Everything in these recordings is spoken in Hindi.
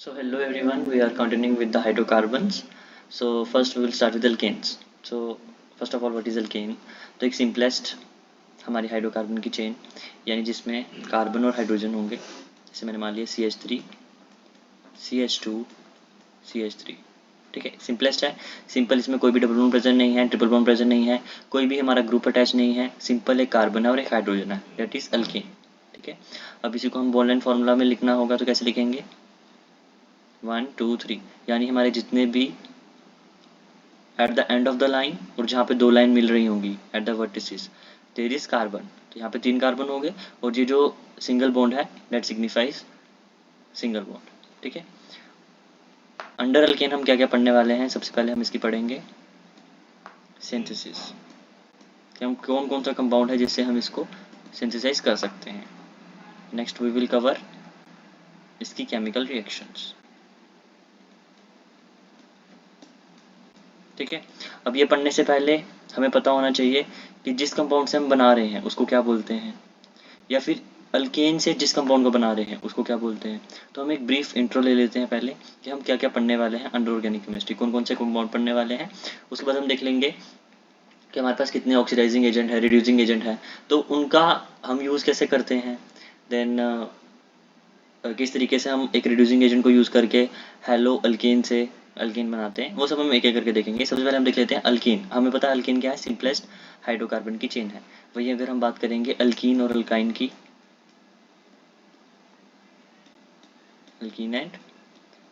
So hello everyone, we are continuing with the hydrocarbons. So first we will start with alkanes. So first of all, what is alkane? तो एक सिंपलेस्ट हमारी हाइड्रोकार्बन की चेन, यानी जिसमें कार्बन और हाइड्रोजन होंगे। जैसे मैंने मान लिया CH3 CH2 CH3। ठीक है, सिंपलेस्ट है। सिंपल, इसमें कोई भी डबल बॉन्ड प्रेजेंट नहीं है, ट्रिपल बॉन्ड प्रेजेंट नहीं है, कोई भी हमारा ग्रुप अटैच नहीं है। सिंपल एक कार्बन है और एक हाइड्रोजन है, दैट इज अल्केन। ठीक है, अब इसी को हम बॉन्ड लाइन फॉर्मूला में लिखना होगा, तो कैसे लिखेंगे? 1 2 3, यानी हमारे जितने भी at the end of the line और जहाँ पे दो लाइन मिल रही होंगी at the vertices there is carbon. तो यहाँ पे 3 कार्बन हो गए, और ये जो सिंगल बॉन्ड है दैट सिग्निफाइज सिंगल बॉन्ड। ठीक है, अंडर अल्केन हम क्या क्या पढ़ने वाले हैं? सबसे पहले हम इसकी पढ़ेंगे सिंथेसिस, कि हम कौन कौन सा कंपाउंड है जिससे हम इसको सिंथेसाइज कर सकते हैं। नेक्स्ट वी विल कवर इसकी केमिकल रिएक्शंस। ठीक है, अब ये पढ़ने से पहले हमें पता होना चाहिए कि जिस कंपाउंड से हम बना रहे हैं उसको क्या बोलते हैं, या फिर अल्केन से जिस कंपाउंड को बना रहे हैं उसको क्या बोलते हैं। तो हम एक ब्रीफ इंट्रो ले लेते हैं पहले, कि हम क्या क्या पढ़ने वाले हैं अंडर ऑर्गेनिक केमिस्ट्री, कौन कौन से कंपाउंड पढ़ने वाले हैं। उसके बाद हम देख लेंगे कि हमारे पास कितने ऑक्सीडाइजिंग एजेंट है, रिड्यूसिंग एजेंट है, तो उनका हम यूज़ कैसे करते हैं। देन किस तरीके से हम एक रिड्यूसिंग एजेंट को यूज़ करके हेलो अल्केन से अल्केन बनाते हैं, वो सब हम एक एक करके देखेंगे। सबसे पहले हम देख लेते हैं अल्कीन। हमें पता है अल्कीन क्या है, सिंपलेस्ट हाइड्रोकार्बन की चेन है। वही अगर हम बात करेंगे अल्कीन और अल्काइन की, अल्कीन एंड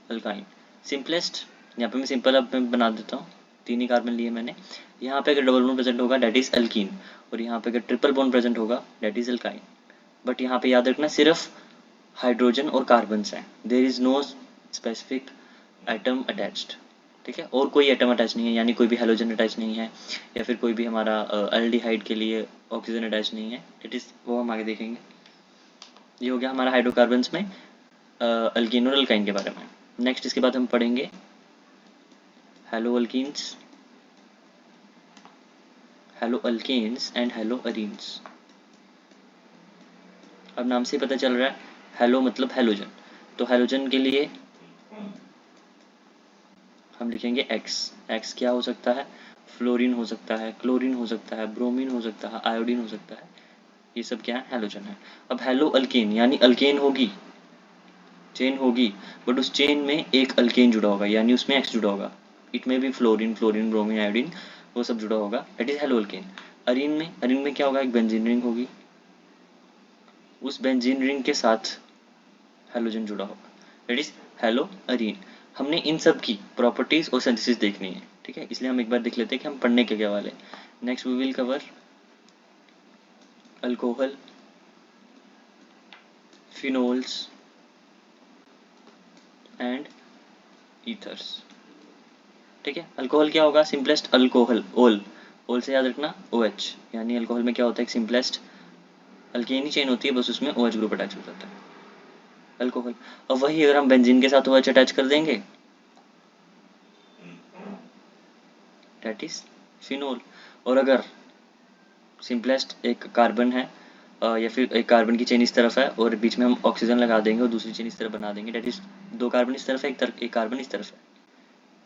अल्काइन सिंपलेस्ट, यहाँ पे मैं सिंपल अब मैं बना देता हूँ। 3 ही कार्बन लिए मैंने। यहाँ पे अगर डबल बॉन्ड प्रेजेंट होगा दैट इज अल्कीन, और यहाँ पे अगर ट्रिपल बॉन्ड प्रेजेंट होगा दैट इज अल्काइन। बट यहाँ पे याद रखना सिर्फ हाइड्रोजन और कार्बन हैं, there is no specific atom attached. ठीक है, और कोई एटम अटैच नहीं है, यानी कोई भी हेलोजन अटैच नहीं है, या फिर कोई भी हमारा एल्डिहाइड के लिए ऑक्सीजन अटैच नहीं है। इट इज़ वो हम आगे देखेंगे। ये हो गया हमारा हाइड्रोकार्बन्स में अल्कीन और अल्काइन के बारे में। नेक्स्ट इसके बाद हम पढ़ेंगे haloalkenes, haloalkanes and haloarenes. अब नाम से पता चल रहा है हेलो मतलब हेलोजन, तो हेलोजन के लिए हम लिखेंगे एक्स। एक्स क्या हो सकता है? फ्लोरीन हो सकता है, क्लोरीन हो सकता है, ब्रोमीन हो सकता है, आयोडीन हो सकता है। ये सब क्या है? हेलोजन है। अब हेलो अल्केन, यानी अल्केन होगी, चेन होगी, बट उस चेन में एक अल्केन जुड़ा होगा, यानी उसमें एक्स जुड़ा होगा। इट में भी फ्लोरीन फ्लोरीन ब्रोमीन आयोडीन वो सब जुड़ा होगा, that is hello alkane. Areen में क्या होगा? एक बेंजीन रिंग होगी, उस बेंजीन रिंग के साथ हेलोजन जुड़ा होगा, दैट इज हेलो अरीन। हमने इन सब की प्रॉपर्टीज और सिंथेसिस देखनी है। ठीक है, इसलिए हम एक बार देख लेते हैं कि हम पढ़ने के क्या वाले। Next we will cover alcohol, phenols and ethers. ठीक है, अल्कोहल क्या होगा? सिंपलेस्ट अल्कोहल, ओल से याद रखना OH, यानी अल्कोहल में क्या होता है? एक सिंपलेस्ट अल्केन ही चेन होती है, बस उसमें OH ग्रुप अटैच हो जाता है, अल्कोहल। अब वही अगर हम बेंजीन के साथ OH अटैच कर देंगे दैट इज फिनोल। और अगर सिंपलेस्ट एक कार्बन है या फिर एक कार्बन की चेन इस तरफ है और बीच में हम ऑक्सीजन लगा देंगे और दूसरी चेन इस तरफ बना देंगे, दैट इज 2 कार्बन इस तरफ है, एक कार्बन इस तरफ है,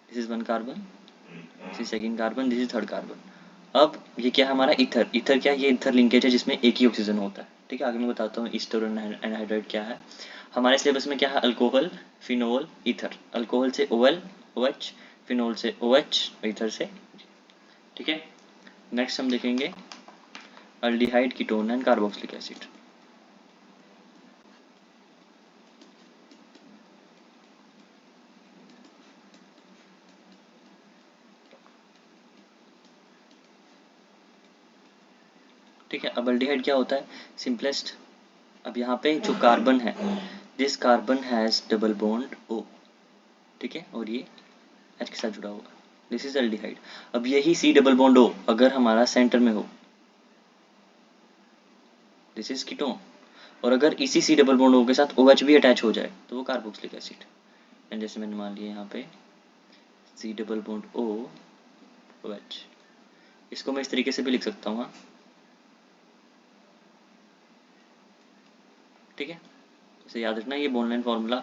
this is 1 carbon, this is second carbon, this is third carbon. अब ये क्या है हमारा? ईथर। ईथर क्या है? ये ईथर लिंकेज है जिसमें एक ही ऑक्सीजन होता है। ठीक है, आगे मैं बताता हूँ ईस्टर और एनहाइड्राइड क्या है। हमारे सिलेबस में क्या है? Alcohol, phenol, ether. अल्कोहल से OL OH, फिनोल से OH, ईथर से। ठीक है, नेक्स्ट हम देखेंगे aldehyde, ketone and carboxylic acid. ठीक है, अब अल्डिहाइड क्या होता है? सिंपलेस्ट, अब यहाँ पे जो कार्बन है, this carbon has double bond O। ठीक है, और ये H के साथ जुड़ा हुआ, दिस इज अल्डिहाइड। अब यही C डबल बॉन्ड O अगर हमारा सेंटर में हो, दिस इज कीटोन। और अगर इसी C डबल बॉन्ड O के साथ OH भी अटैच हो जाए तो वो कार्बोक्सिलिक एसिड। एंड जैसे मैंने मान लिया यहाँ पे C double bond O OH, इसको मैं इस तरीके से भी लिख सकता हूँ। ठीक है, इसे याद रखना, ये बॉन्ड लाइन फॉर्मूला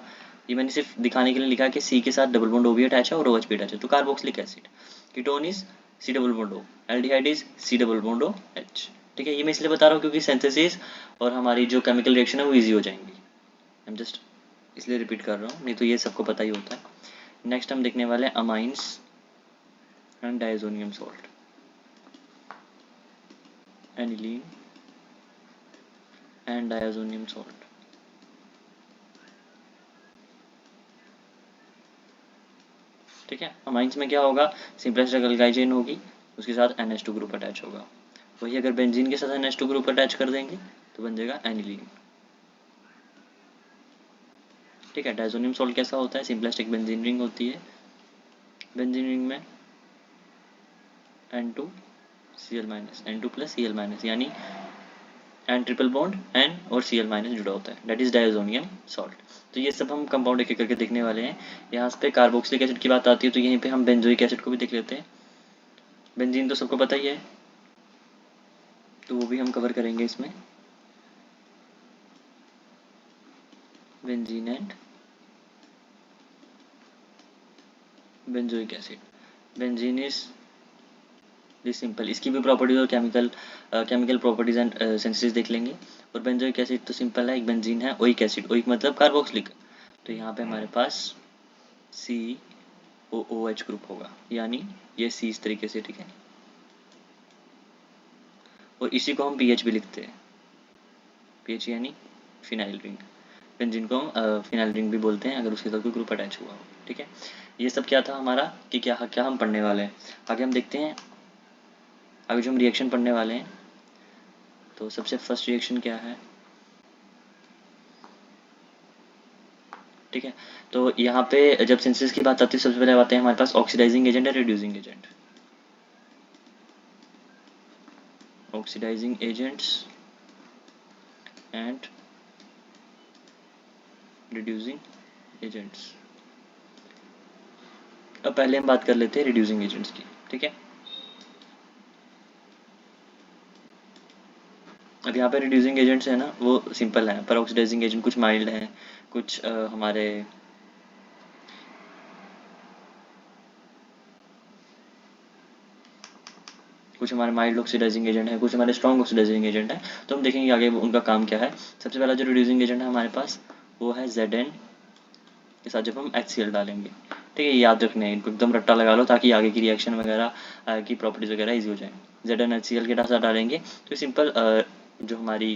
ये मैंने सिर्फ दिखाने के लिए लिखा कि सी के साथ डबल बॉन्ड ओ भी अटैच है और OH भी अटैच है, तो carboxylic acid. Ketone is C double bond O, aldehyde is C double bond O H. ठीक है, ये मैं इसलिए बता रहा हूँ क्योंकि सिंथेसिस और हमारी जो केमिकल रिएक्शन है वो ईजी हो जाएंगी। आई एम जस्ट इसलिए रिपीट कर रहा हूँ, नहीं तो ये सबको पता ही होता है। नेक्स्ट हम देखने वाले हैं amines and diazonium salt, aniline and diazonium salt. ठीक है, अमाइंस में क्या होगा, सिंपलेस्ट एल्काइल चेन होगी, उसके साथ NH2 ग्रुप अटैच होगा। वही अगर बेंजीन के साथ NH2 ग्रुप अटैच कर देंगे तो बन जाएगा एनिलीन। ठीक है, डायजोनियम सॉल्ट कैसा होता है, सिंपलेस्ट एक बेंजीन रिंग होती है, बेंजीन रिंग में N2Cl-, N2+Cl-, यानी N ट्रिपल बॉन्ड N और Cl- जुड़ा होता है, दैट इज डायजोनियम सॉल्ट। तो ये सब हम कंपाउंड एक एक करके देखने वाले हैं। यहाँ पे कार्बोक्सिलिक एसिड की बात आती है तो यहीं पे हम बेंजोइक एसिड को भी देख लेते हैं। बेंजीन तो सबको पता ही है, तो वो भी हम कवर करेंगे इसमें। Benzene and benzoic acid, benzene is this simple, इसकी भी प्रॉपर्टीज और केमिकल प्रॉपर्टीज एंड सिंथेसिस देख लेंगे। और बेंजोइक एसिड तो सिंपल है, एक बेंजीन है, ओइक एसिड, ओइक मतलब कार्बोक्सिलिक, तो यहाँ पे हमारे पास COOH ग्रुप होगा, यानी ये C इस तरीके से। ठीक है, और इसी को हम पीएच भी लिखते हैं, पीएच यानी फिनाइल रिंग, बेंजीन को हम फिनाइल रिंग भी बोलते हैं अगर उसके साथ कोई ग्रुप अटैच हुआ हो। ठीक है, ये सब क्या था हमारा कि क्या क्या हम पढ़ने वाले हैं। आगे हम देखते हैं, आगे जो हम रिएक्शन पढ़ने वाले हैं, तो सबसे फर्स्ट रिएक्शन क्या है। ठीक है, तो यहाँ पे जब सिंथेसिस की बात आती है सबसे पहले आते हैं हमारे पास ऑक्सीडाइजिंग एजेंट है reducing agent. Oxidising agents and reducing agents. अब पहले हम बात कर लेते हैं रिड्यूसिंग एजेंट्स की। ठीक है, अब यहाँ पे रिड्यूसिंग एजेंट्स है ना वो सिंपल है, पर ऑक्सीडाइजिंग एजेंट कुछ माइल्ड हैं, कुछ हमारे माइल्ड ऑक्सीडाइजिंग एजेंट है, कुछ हमारे स्ट्रॉन्ग ऑक्सीडाइजिंग एजेंट है। तो हम देखेंगे आगे उनका काम क्या है। सबसे पहला जो रिड्यूसिंग एजेंट है हमारे पास वो है Zn के साथ जब हम HCl डालेंगे। ठीक है, ये याद रखना है, इनको एकदम रट्टा लगा लो ताकि आगे की रिएक्शन वगैरह की प्रॉपर्टीज वगैरह ईजी हो जाए। Zn HCl के साथ डालेंगे तो सिंपल जो हमारी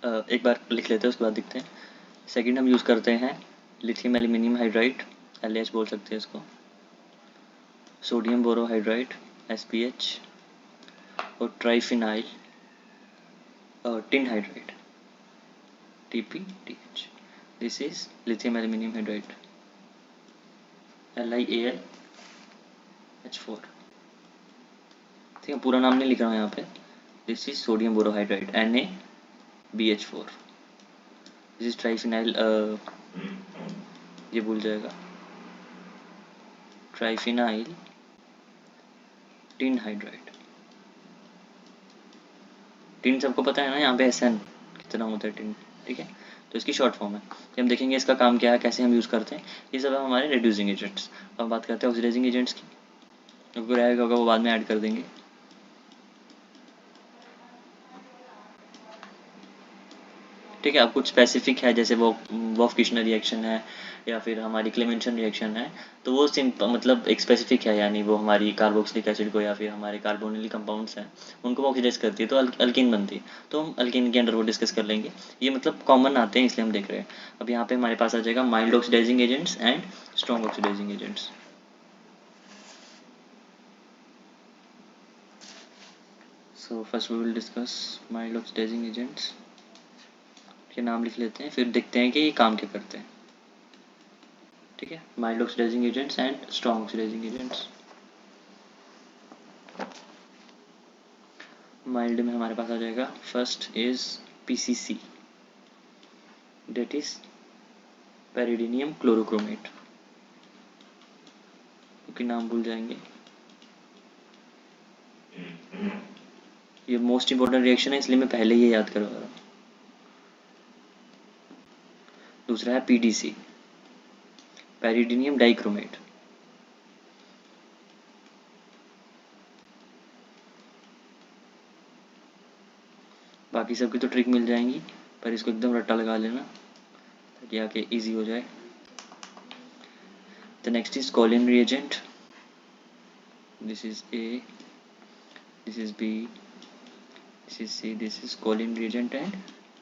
एक बार लिख लेते हैं उसके बाद दिखते हैं। सेकंड हम यूज़ करते हैं लिथियम एल्यूमिनियम हाइड्राइड, LH बोल सकते हैं इसको, सोडियम बोरोहाइड्राइड SPH, और triphenyl tin hydride TPTH। This is lithium aluminium hydride LiAlH4। ठीक है, पूरा नाम नहीं लिख रहा हूँ यहाँ पे। This is sodium borohydride NaBH4। This is triphenyl, ये भूल जाएगा, ट्राइफिनाइल टिन हाइड्राइड। टिन सबको पता है ना, यहाँ पे SN कितना होता है टिन। ठीक है, तो इसकी शॉर्ट फॉर्म है। हम देखेंगे इसका काम क्या है, कैसे हम यूज़ करते हैं, ये सब है हमारे रिड्यूसिंग एजेंट्स। अब बात करते हैं ऑक्सीडाइजिंग एजेंट्स की, अगर रहेगा होगा वो बाद में ऐड कर देंगे। ठीक है, अब कुछ स्पेसिफिक है जैसे वो वॉफ किशनर रिएक्शन है या फिर हमारी क्लेमेंशन रिएक्शन है, तो वो मतलब एक स्पेसिफिक है, यानी वो हमारी कार्बोक्सिलिक एसिड को या फिर हमारे कार्बोनिल कंपाउंड्स हैं उनको वो ऑक्सीडाइज करती है तो अल्कीन बनती है। तो हम अल्कीन के अंडर वो डिस्कस कर लेंगे, ये मतलब कॉमन आते हैं इसलिए हम देख रहे हैं। अब यहाँ पे हमारे पास आ जाएगा mild oxidising agents and strong oxidising agents. So first we will discuss mild oxidising agents के नाम लिख लेते हैं, फिर देखते हैं कि ये काम क्या करते हैं। ठीक है, mild oxidising agents and strong oxidising agents. Mild में हमारे पास आ जाएगा, first is PCC, that is pyridinium chlorochromate, क्योंकि नाम भूल जाएंगे। ये मोस्ट इंपॉर्टेंट रिएक्शन है इसलिए मैं पहले ये याद करवा रहा हूँ। दूसरा है PDC, पैरिडीनियम डाइक्रोमेट। बाकी सबकी तो ट्रिक मिल जाएंगी, पर इसको एकदम रट्टा लगा लेना ताकि आके इजी हो जाए। The next is Collin reagent, this is A, this is B, this is C, this is Collin reagent and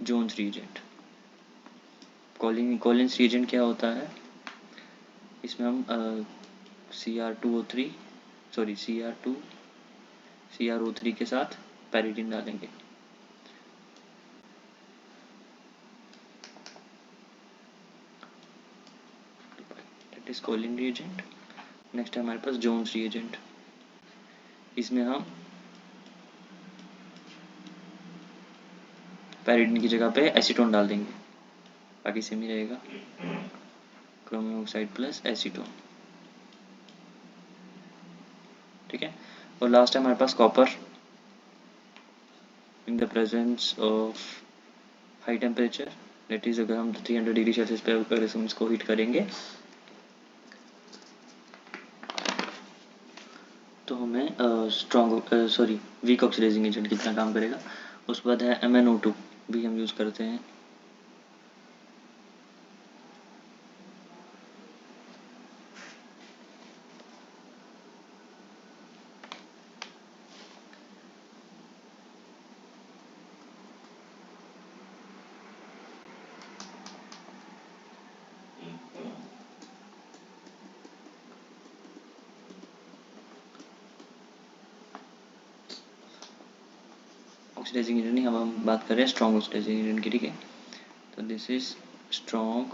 Jones reagent. Collins reagent क्या होता है, इसमें हम CR2 के साथ पैरिडीन डालेंगे। That is Collin reagent. Next है हमारे पास जोन्स रिएजेंट, इसमें हम पैरिडीन की जगह पे एसीटोन डाल देंगे, बाकी सेम ही रहेगा, क्रोमियम ऑक्साइड प्लस एसीटोन। ठीक है, और लास्ट है हमारे पास copper in the presence of high temperature, that is अगर हम 300 डिग्री सेल्सियस पे अगर हम इसको हीट करेंगे तो हमें वीक ऑक्सीडाइजिंग एजेंट कितना काम करेगा। उसके बाद है MnO2 भी हम यूज़ करते हैं। ऑक्सीडाइजिंग एजेंट नहीं, हम बात कर रहे हैं स्ट्रॉन्ग ऑक्सीडाइजिंग एजेंट की। ठीक है, तो this is strong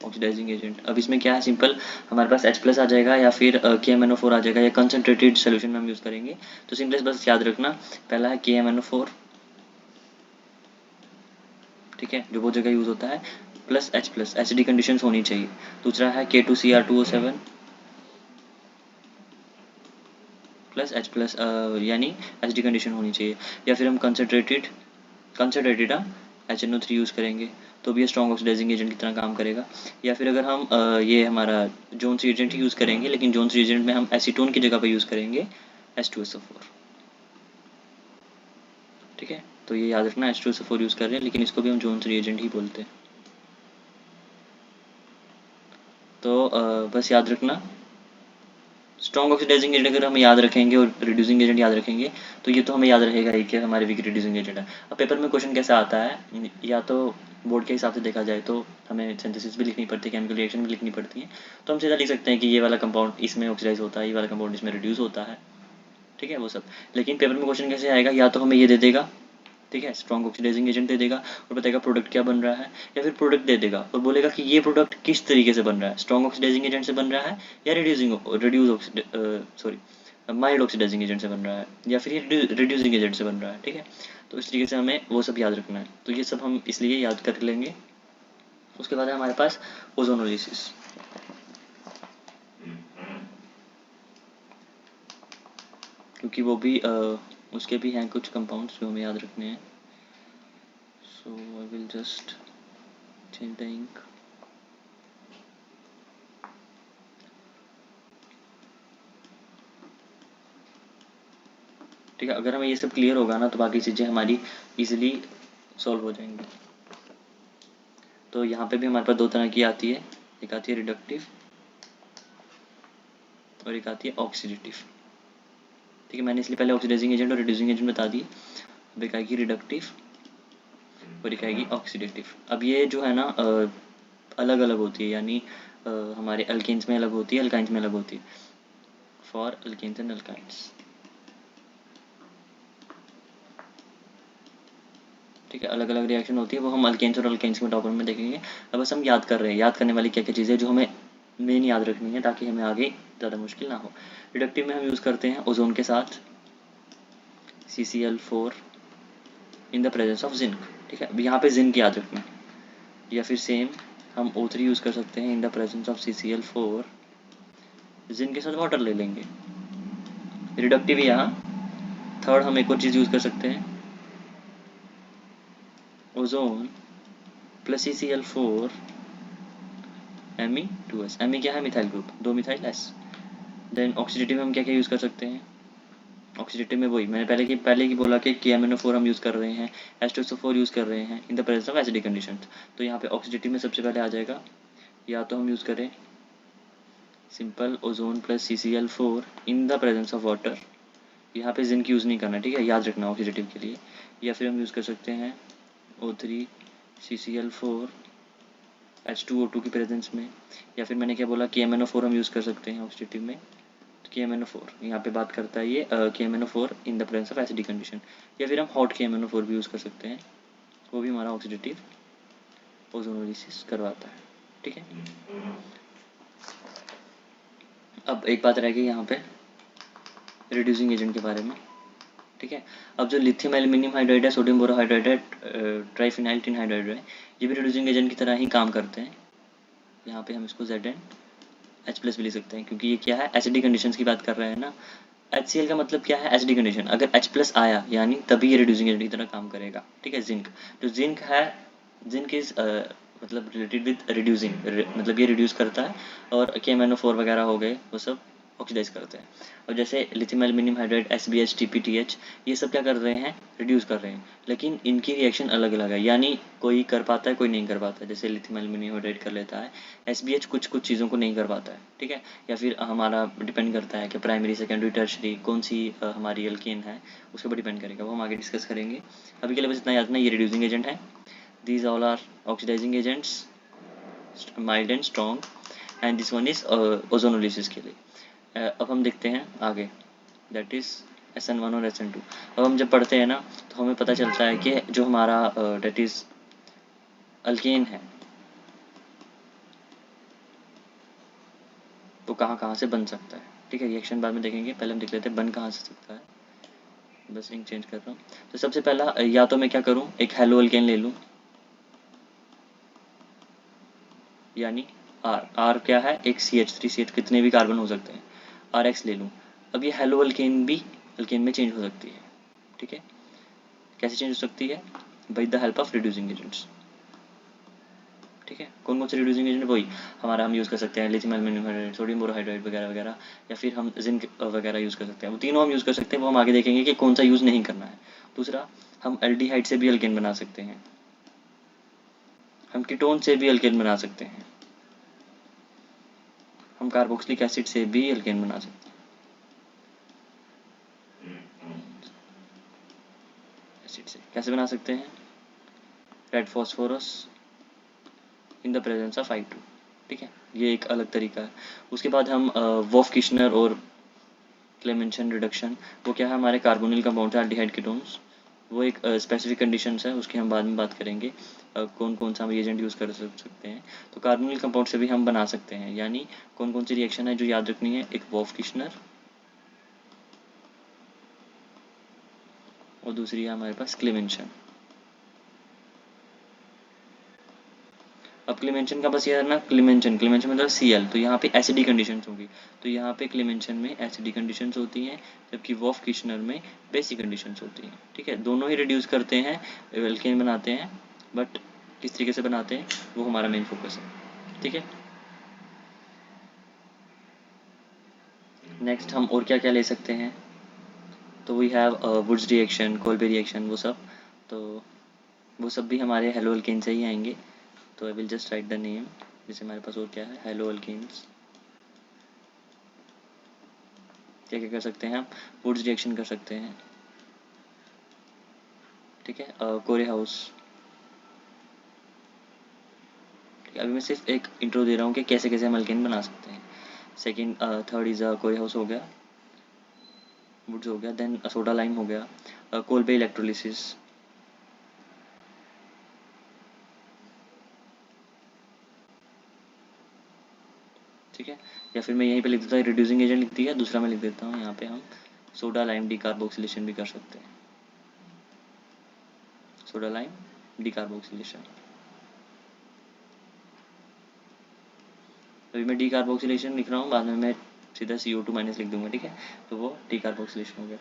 oxidising agent. अब इसमें क्या है, सिंपल हमारे पास H+ आ जाएगा या फिर KMnO4 आ जाएगा, या कंसनट्रेटेड सोल्यूशन में हम यूज़ करेंगे। तो सिंपल बस याद रखना, पहला है KMnO4, ठीक है, जो बहुत जगह यूज़ होता है, प्लस H+, एसिडिक कंडीशन होनी चाहिए। दूसरा है K2Cr2O7 प्लस H+, यानी एसिडिक कंडीशन होनी चाहिए। या फिर हम कंसनट्रेटेड HNO3 यूज़ करेंगे तो भी ये स्ट्रॉन्ग ऑक्सीडाइजिंग एजेंट की तरह काम करेगा। या फिर अगर हम ये हमारा जोन्स रिएजेंट ही यूज़ करेंगे, लेकिन जोन्स रिएजेंट में हम एसीटोन की जगह पर यूज़ करेंगे H2SO4। ठीक है, तो ये याद रखना, H2SO4 यूज़ कर रहे हैं, लेकिन इसको भी हम जोन्स रिएजेंट ही बोलते हैं। तो बस याद रखना, स्ट्रॉन्ग ऑक्सीडाइजिंग एजेंट अगर हम याद रखेंगे और रिड्यूसिंग एजेंट याद रखेंगे तो ये तो हमें याद रहेगा ही कि हमारे वीक रिड्यूसिंग एजेंट है। अब पेपर में क्वेश्चन कैसा आता है, या तो बोर्ड के हिसाब से देखा जाए तो हमें सिंथेसिस भी लिखनी पड़ती है, केमिकल रिएक्शन भी लिखनी पड़ती है, तो हम सीधा लिख सकते हैं कि ये वाला कंपाउंड इसमें ऑक्सीडाइज होता है, ये वाला कंपाउंड इसमें रिड्यूस होता है। ठीक है, वो सब। लेकिन पेपर में क्वेश्चन कैसे आएगा, या तो हमें ये दे देगा, ठीक है, स्ट्रॉन्ग ऑक्सीडाइजिंग एजेंट दे देगा और बताएगा प्रोडक्ट क्या बन रहा है, या फिर प्रोडक्ट दे देगा और बोलेगा कि ये प्रोडक्ट किस तरीके से बन रहा है, स्ट्रॉन्ग ऑक्सीडाइजिंग एजेंट से बन रहा है या माइल्ड ऑक्सीडाइजिंग एजेंट से बन रहा है, या फिर ये रिड्यूसिंग एजेंट से बन रहा है। ठीक है, तो इस तरीके से हमें वो सब याद रखना है, तो ये सब हम इसलिए याद कर लेंगे। उसके बाद है हमारे पास ओजोनोलिसिस। क्योंकि वो भी उसके भी हैं कुछ कंपाउंड्स जो हमें याद रखने हैं। So I will just change the ink. ठीक है, अगर हमें ये सब क्लियर होगा ना तो बाकी चीज़ें हमारी इजीली सॉल्व हो जाएंगी। तो यहाँ पे भी हमारे पास दो तरह की आती है, एक आती है रिडक्टिव और एक आती है ऑक्सीडेटिव। ठीक है, मैंने इसलिए पहले ऑक्सीडाइजिंग एजेंट और रिड्यूसिंग एजेंट बता दिए। अब एक आएगी रिडक्टिव और एक आएगी ऑक्सीडेटिव। अब ये जो है ना अलग अलग होती है, यानी हमारे अल्केन्स में अलग होती है, अल्काइंस में अलग होती है। फॉर अल्केन्स एंड अल्काइंस, ठीक है, अलग अलग रिएक्शन होती है, वो हम अल्केन्स और अल्काइंस में टॉपर में देखेंगे। अब बस हम याद कर रहे हैं, याद करने वाली क्या क्या चीज़ें जो हमें मेन याद रखनी है ताकि हमें आगे ज़्यादा मुश्किल ना हो। रिडक्टिव में हम यूज़ करते हैं ओजोन के साथ CCl4 in the presence of zinc. ठीक है, अब यहाँ पे जिंक याद रखना, या फिर सेम हम O3 यूज़ कर सकते हैं इन the presence of CCl4, zinc के साथ वाटर ले लेंगे। रिडक्टिव यहाँ थर्ड हम एक और चीज़ यूज़ कर सकते हैं, ozone plus CCl4 Me2S। Me क्या है? Methyl group, 2 methyl S। Then oxidative में हम क्या क्या यूज़ कर सकते हैं? ऑक्सीडेटिव में वही मैंने पहले की बोला कि KMnO4 हम यूज़ कर रहे हैं, H2SO4 यूज़ कर रहे हैं इन the presence of acidic condition. तो यहाँ पे ऑक्सीडेटिव में सबसे पहले आ जाएगा, या तो हम यूज़ करें simple ozone plus CCl4 in the presence of water. यहाँ पे जिंक यूज़ नहीं करना, ठीक है, याद रखना ऑक्सीडेटिव के लिए। या फिर हम यूज़ कर सकते हैं O3 CCl4 H2O2 की प्रेजेंस में। या फिर मैंने क्या बोला, KMnO4 हम यूज़ कर सकते हैं ऑक्सीडेटिव में। तो KMnO4 यहाँ पे बात करता है ये KMnO4 in the presence of acidic condition. या फिर हम हॉट KMnO4 भी यूज़ कर सकते हैं, वो भी हमारा ऑक्सीडेटिव ओजोनोलिसिस करवाता है, ठीक है। अब एक बात रह गई यहाँ पे रिड्यूसिंग एजेंट के बारे में, ठीक है। अब जो लिथियम एल्यूमिनियम हाइड्राइड है, सोडियम बोरोहाइड्राइड है, ट्राइफिनाइल टिन हाइड्राइड है, ये भी रिड्यूसिंग एजेंट की तरह ही काम करते हैं। यहाँ पे हम इसको ZnH+ भी ले सकते हैं, क्योंकि ये क्या है, एसिडिक कंडीशंस की बात कर रहे हैं ना। HCl का मतलब क्या है, एसिडिक कंडीशन। अगर H+ आया यानी तभी ये रिड्यूसिंग एजेंट की तरह काम करेगा, ठीक है। जिंक, जो जिंक है, जिंक इज मतलब रिलेटेड विद रिड्यूसिंग, मतलब ये रिड्यूस करता है। और KMnO4 वगैरह हो गए, वो सब ऑक्सीडाइज करते हैं। और जैसे lithium aluminium hydride SbH TpTH, ये सब क्या कर रहे हैं, रिड्यूस कर रहे हैं, लेकिन इनकी रिएक्शन अलग अलग है, यानी कोई कर पाता है, कोई नहीं कर पाता है। जैसे लिथियम एल्यूमिनियम हाइड्राइड कर लेता है, SbH कुछ कुछ चीज़ों को नहीं कर पाता है, ठीक है। या फिर हमारा डिपेंड करता है कि प्राइमरी सेकेंडरी टर्शरी कौन सी हमारी एल्केन है, उसके ऊपर डिपेंड करेगा, वो हम आगे डिस्कस करेंगे। अभी के लिए बस इतना याद रखना, ये रिड्यूसिंग एजेंट है। These all are oxidizing agents, mild and strong, and this one is ozonolysis के लिए। अब हम देखते हैं आगे, that is SN1 और SN2। अब हम जब पढ़ते हैं ना, तो हमें पता चलता है कि जो हमारा that is अल्केन है, वो कहाँ कहाँ से बन सकता है, ठीक है। रिएक्शन बाद में देखेंगे, पहले हम देख लेते हैं बन कहाँ से सकता है। बस इंक चेंज कर रहा हूँ। तो सबसे पहला, या तो मैं क्या करूँ, एक हेलो अल्केन ले लूँ, यानी R क्या है, एक CH3CH, कितने भी कार्बन हो सकते हैं, RX ले लूँ। अब ये हेलो अल्केन भी अल्केन में चेंज हो सकती है, ठीक है। कैसे चेंज हो सकती है, by the help of reducing agents, ठीक है। कौन कौन से रिड्यूसिंग एजेंट, वही हमारा हम यूज़ कर सकते हैं lithium aluminium hydride, sodium borohydride वगैरह वगैरह। या फिर हम जिंक वगैरह यूज़ कर सकते हैं, वो तीनों हम यूज़ कर सकते हैं, वो हम आगे देखेंगे कि कौन सा यूज़ नहीं करना है। दूसरा, हम एल्डिहाइड से भी अल्केन बना सकते हैं, हम कीटोन से भी अल्केन बना सकते हैं, हम कार्बोक्सिलिक एसिड से भी अल्केन बना सकते हैं, एसिड से कैसे बना सकते हैं, red phosphorus in the presence of I2, ठीक है। ये एक अलग तरीका है। उसके बाद हम वॉफ किशनर और क्लेमेंशन रिडक्शन, वो क्या है, हमारे कार्बोनिल कंपाउंड है, एल्डिहाइड कीटोन्स, वो एक स्पेसिफिक कंडीशंस है, उसकी हम बाद में बात करेंगे, कौन कौन सा हम एजेंट यूज़ कर सकते हैं। तो कार्बोनिल कंपाउंड से भी हम बना सकते हैं, यानी कौन कौन सी रिएक्शन है जो याद रखनी है, एक वॉफ किशनर और दूसरी है हमारे पास क्लेमेंशन। अब क्लेमेंशन का बस ये है ना, क्लेमेंशन मतलब Cl, तो यहाँ पे एसिडिक कंडीशंस होगी, तो यहाँ पे क्लेमेंशन में एसिडिक कंडीशंस होती हैं, जबकि वॉफ किशनर में बेसिक कंडीशंस होती हैं, ठीक है। दोनों ही रिड्यूस करते हैं, एल्केन बनाते हैं, बट किस तरीके से बनाते हैं वो हमारा मेन फोकस है, ठीक है। नेक्स्ट हम और क्या क्या ले सकते हैं, तो we have Wurtz reaction, Kolbe reaction, वो सब, तो वो सब भी हमारे हेलो अल्केन से ही आएंगे। तो आई will just right the name, जैसे हमारे पास और क्या है, हेलो अल्केन्स। क्या क्या कर सकते हैं हम, वुड्स रिएक्शन कर सकते हैं, ठीक है। कोरे हाउस, ठीक है। अभी मैं सिर्फ एक इंट्रो दे रहा हूँ कि कैसे कैसे हम अल्केन बना सकते हैं। सेकंड, थर्ड इज कोरे हाउस हो गया, वुड्स हो गया, देन सोडा लाइम हो गया, कोल्बे इलेक्ट्रोलिसिस, ठीक है। या फिर मैं यहीं पे लिख देता हूँ, रिड्यूसिंग एजेंट लिख दिया, दूसरा मैं लिख देता हूँ यहाँ पे हम सोडा लाइम डिकार्बोक्सिलेशन भी कर सकते हैं, सोडा लाइम डिकार्बोक्सिलेशन। अभी मैं डिकार्बोक्सिलेशन लिख रहा हूँ, बाद में मैं सीधा CO2- लिख दूंगा, ठीक है। तो वो डिकार्बोक्सिलेशन हो गया,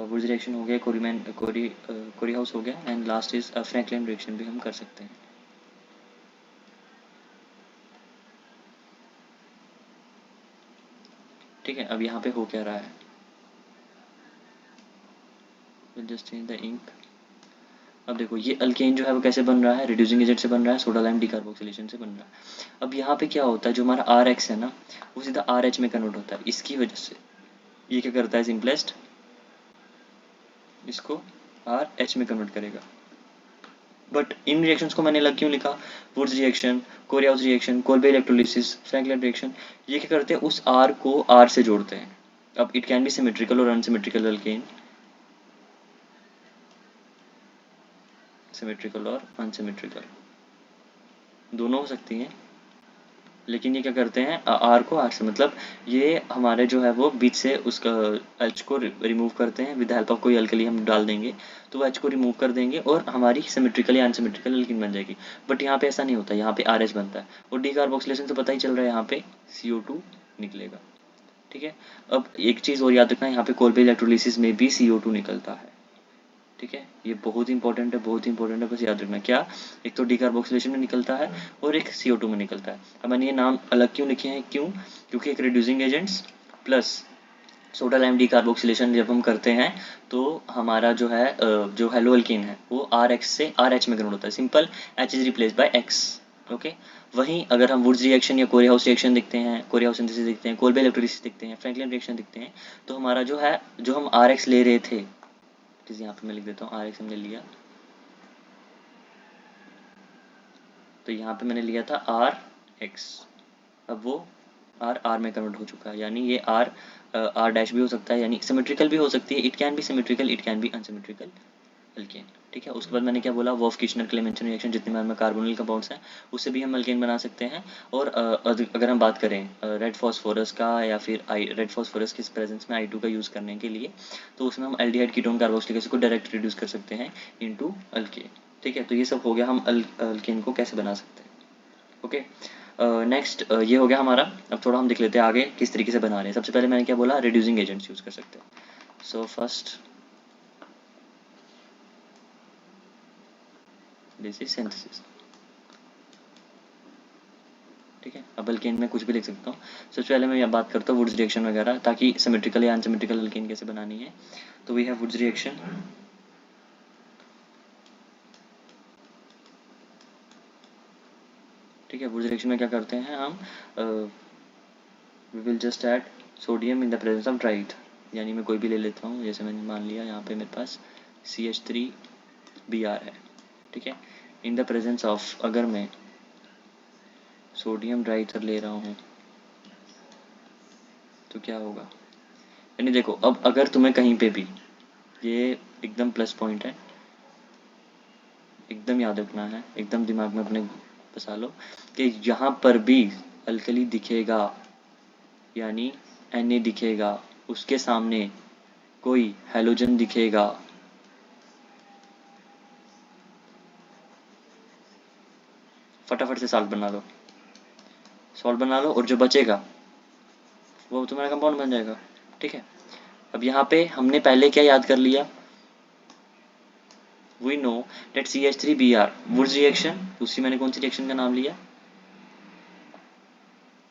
वुड्स रिएक्शन हो गया, कोरी हाउस हो गया, and last is Franklin reaction भी हम कर सकते हैं। ठीक है, अब यहाँ पे हो क्या रहा है, will just change the ink. अब देखो ये अल्केन जो है वो कैसे बन रहा है, रिड्यूसिंग एजेंट से बन रहा है, सोडा लाइम डिकार्बोक्सिलेशन से बन रहा है। अब यहाँ पे क्या होता है, जो हमारा आर एक्स है ना वो सीधा आर एच में कन्वर्ट होता है, इसकी वजह से ये क्या करता है, सिंपलेस्ट इसको आर एच में कन्वर्ट करेगा। बट इन रिएक्शंस को मैंने अलग क्यों लिखा, Wurtz reaction, Corey House reaction, Kolbe electrolysis, Frankland reaction, ये क्या करते हैं, उस आर को आर से जोड़ते हैं। अब इट कैन बी सिमेट्रिकल और अनसिमेट्रिकल अल्केन, सिमेट्रिकल और अनसिमेट्रिकल दोनों हो सकती हैं, लेकिन ये क्या करते हैं, आर को आर से, मतलब ये हमारे जो है वो बीच से उसका एच को रिमूव करते हैं, विद द हेल्प ऑफ कोई अल्कली हम डाल देंगे तो वो एच को रिमूव कर देंगे और हमारी सिमेट्रिकल या अनसिमेट्रिकल अल्कीन बन जाएगी। बट यहाँ पे ऐसा नहीं होता, यहाँ पे आर एच बनता है और डीकार्बोक्सिलेशन से पता ही चल रहा है यहाँ पे CO2 निकलेगा। ठीक है, अब एक चीज़ और याद रखना, यहाँ पे कोल्बे इलेक्ट्रोलिसिस में भी CO2 निकलता है। ठीक है, ये बहुत इंपॉर्टेंट है, बहुत इंपॉर्टेंट है, बस याद रखना क्या, एक तो डीकार्बोक्सिलेशन में निकलता है और एक CO2 में निकलता है। अब मैंने ये नाम अलग क्यों लिखे हैं, क्यों, क्योंकि एक reducing agents plus soda lime decarboxylation जब हम करते हैं तो हमारा जो है जो हेलो अल्कीन है वो RH से RH में कन्वर्ट होता है, simple, H is replace by X। Okay, वहीं अगर हम वुड्स रिएक्शन या कोरियाउस रिएक्शन देखते हैं, कोरियाउस सिंथेसिस देखते हैं, कोल्बे इलेक्ट्रोलिसिस देखते हैं, फ्रैंकलिन रिएक्शन देखते हैं, तो हमारा जो है, जो हम RH ले रहे थे, यहाँ पे मैं लिख देता हूँ RH हमने लिया, तो यहाँ पे मैंने लिया था RH, अब वो R में कन्वर्ट हो चुका है, यानी ये R डैश भी हो सकता है, यानी सिमेट्रिकल भी हो सकती है, it can be symmetrical, it can be unsymmetrical alkane. ठीक है, उसके बाद मैंने क्या बोला, वॉफ किशनर क्लेमेंशन रिएक्शन, जितने बार में कार्बोनिल कंपाउंड्स हैं उससे भी हम अल्केन बना सकते हैं। और अगर हम बात करें रेड फॉस्फोरस का या फिर रेड फॉस्फोरस के प्रेजेंस में I2 का यूज़ करने के लिए, तो उसमें हम एल्डिहाइड कीटोन कार्बोक्सिलिक एसिड को डायरेक्ट रिड्यूस कर सकते हैं इनटू अल्केन। ठीक है, तो ये सब हो गया हम अल्केन को कैसे बना सकते हैं। ओके, नेक्स्ट ये हो गया हमारा। अब थोड़ा हम देख लेते हैं आगे किस तरीके से बना रहे हैं। सबसे पहले मैंने क्या बोला, रिड्यूसिंग एजेंट्स यूज़ कर सकते हैं। So first this is synthesis. ठीक है, अब अल्केन में कुछ भी लिख सकता हूँ। सबसे पहले मैं यहाँ बात करता हूँ वुड्स रिएक्शन वगैरह, ताकि सिमेट्रिकल या अनसिमेट्रिकल अल्केन कैसे बनानी है। तो वी हैव वुड्स रिएक्शन, ठीक है, वुड्स रिएक्शन में क्या करते हैं हम, we will just add sodium in the presence of dry ether, यानी मैं कोई भी ले लेता हूँ, जैसे मैंने मान लिया यहाँ पे मेरे पास CH3Br है। ठीक है, इन द प्रेजेंस ऑफ, अगर मैं सोडियम ड्राई ईथर ले रहा हूँ तो क्या होगा, यानी देखो, अब अगर तुम्हें कहीं पे भी, ये एकदम प्लस पॉइंट है, एकदम याद रखना है, एकदम दिमाग में अपने बसा लो कि यहाँ पर भी अल्कली दिखेगा, यानी Na दिखेगा, उसके सामने कोई हेलोजन दिखेगा, फटाफट से सॉल्ट बना लो, सॉल्ट बना लो, और जो बचेगा वो तुम्हारा कंपाउंड बन जाएगा। ठीक है, अब यहाँ पे हमने पहले क्या याद कर लिया, we know that CH3Br Wurtz reaction, दूसरी मैंने कौन सी रिएक्शन का नाम लिया,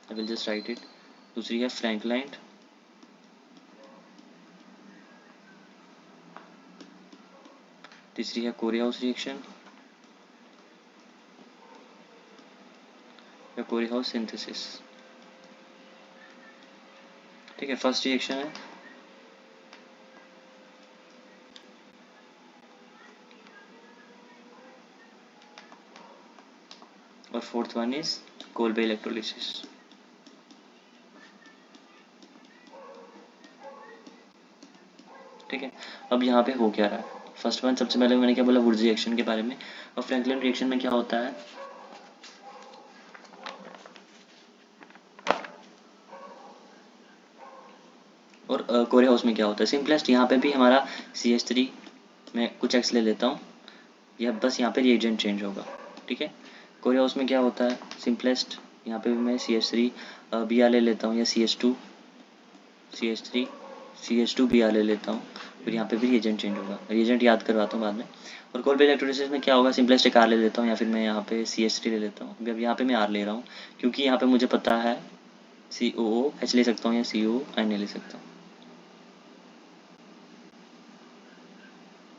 I will just write it, दूसरी है फ्रैंकलाइन, तीसरी है कोरियाउस रिएक्शन या कोरियाउस सिंथेसिस। ठीक है, फर्स्ट रिएक्शन है और fourth one is Kolbe electrolysis. ठीक है, अब यहाँ पे हो क्या रहा है, फर्स्ट वन, सबसे पहले मैंने क्या बोला, वुड्स रिएक्शन के बारे में, और फ्रैंकलिन रिएक्शन में क्या होता है, और कोरियाउस में क्या होता है, सिंपलेस्ट, यहाँ पे भी हमारा CH3 में कुछ X ले लेता हूँ, यह बस यहाँ पे रिएजेंट चेंज होगा। ठीक है, कोरियाउस में क्या होता है, सिंपलेस्ट, यहाँ पे भी मैं CH3Br ले लेता हूँ, या CH2Br ले लेता हूँ, फिर यहाँ पे भी रिएजेंट चेंज होगा, रिएजेंट याद करवाता हूँ बाद में। और कोल्बे इलेक्ट्रोलिसिस में क्या होगा, सिंपलेस्ट एक R ले लेता हूँ, या फिर मैं यहाँ पे CH3 ले लेता हूँ। अब यहाँ पे मैं R ले रहा हूँ क्योंकि यहाँ पे मुझे पता है COOH ले सकता हूँ या CONA ले सकता हूँ।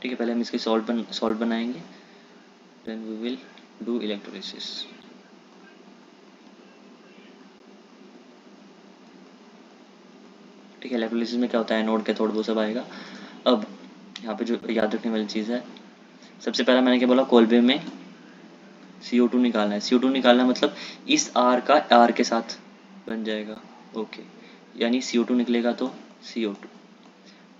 ठीक है, पहले हम इसके सॉल्ट बनाएंगे, then we will do electrolysis. ठीक है, इलेक्ट्रोलिसिस में क्या होता है, एनोड कैथोड वो सब आएगा। अब यहाँ पे जो याद रखने वाली चीज़ है, सबसे पहला मैंने क्या बोला, कोलबे में CO2 निकालना है। CO2 निकालना मतलब इस R का R के साथ बन जाएगा, ओके, यानी CO2 निकलेगा तो CO2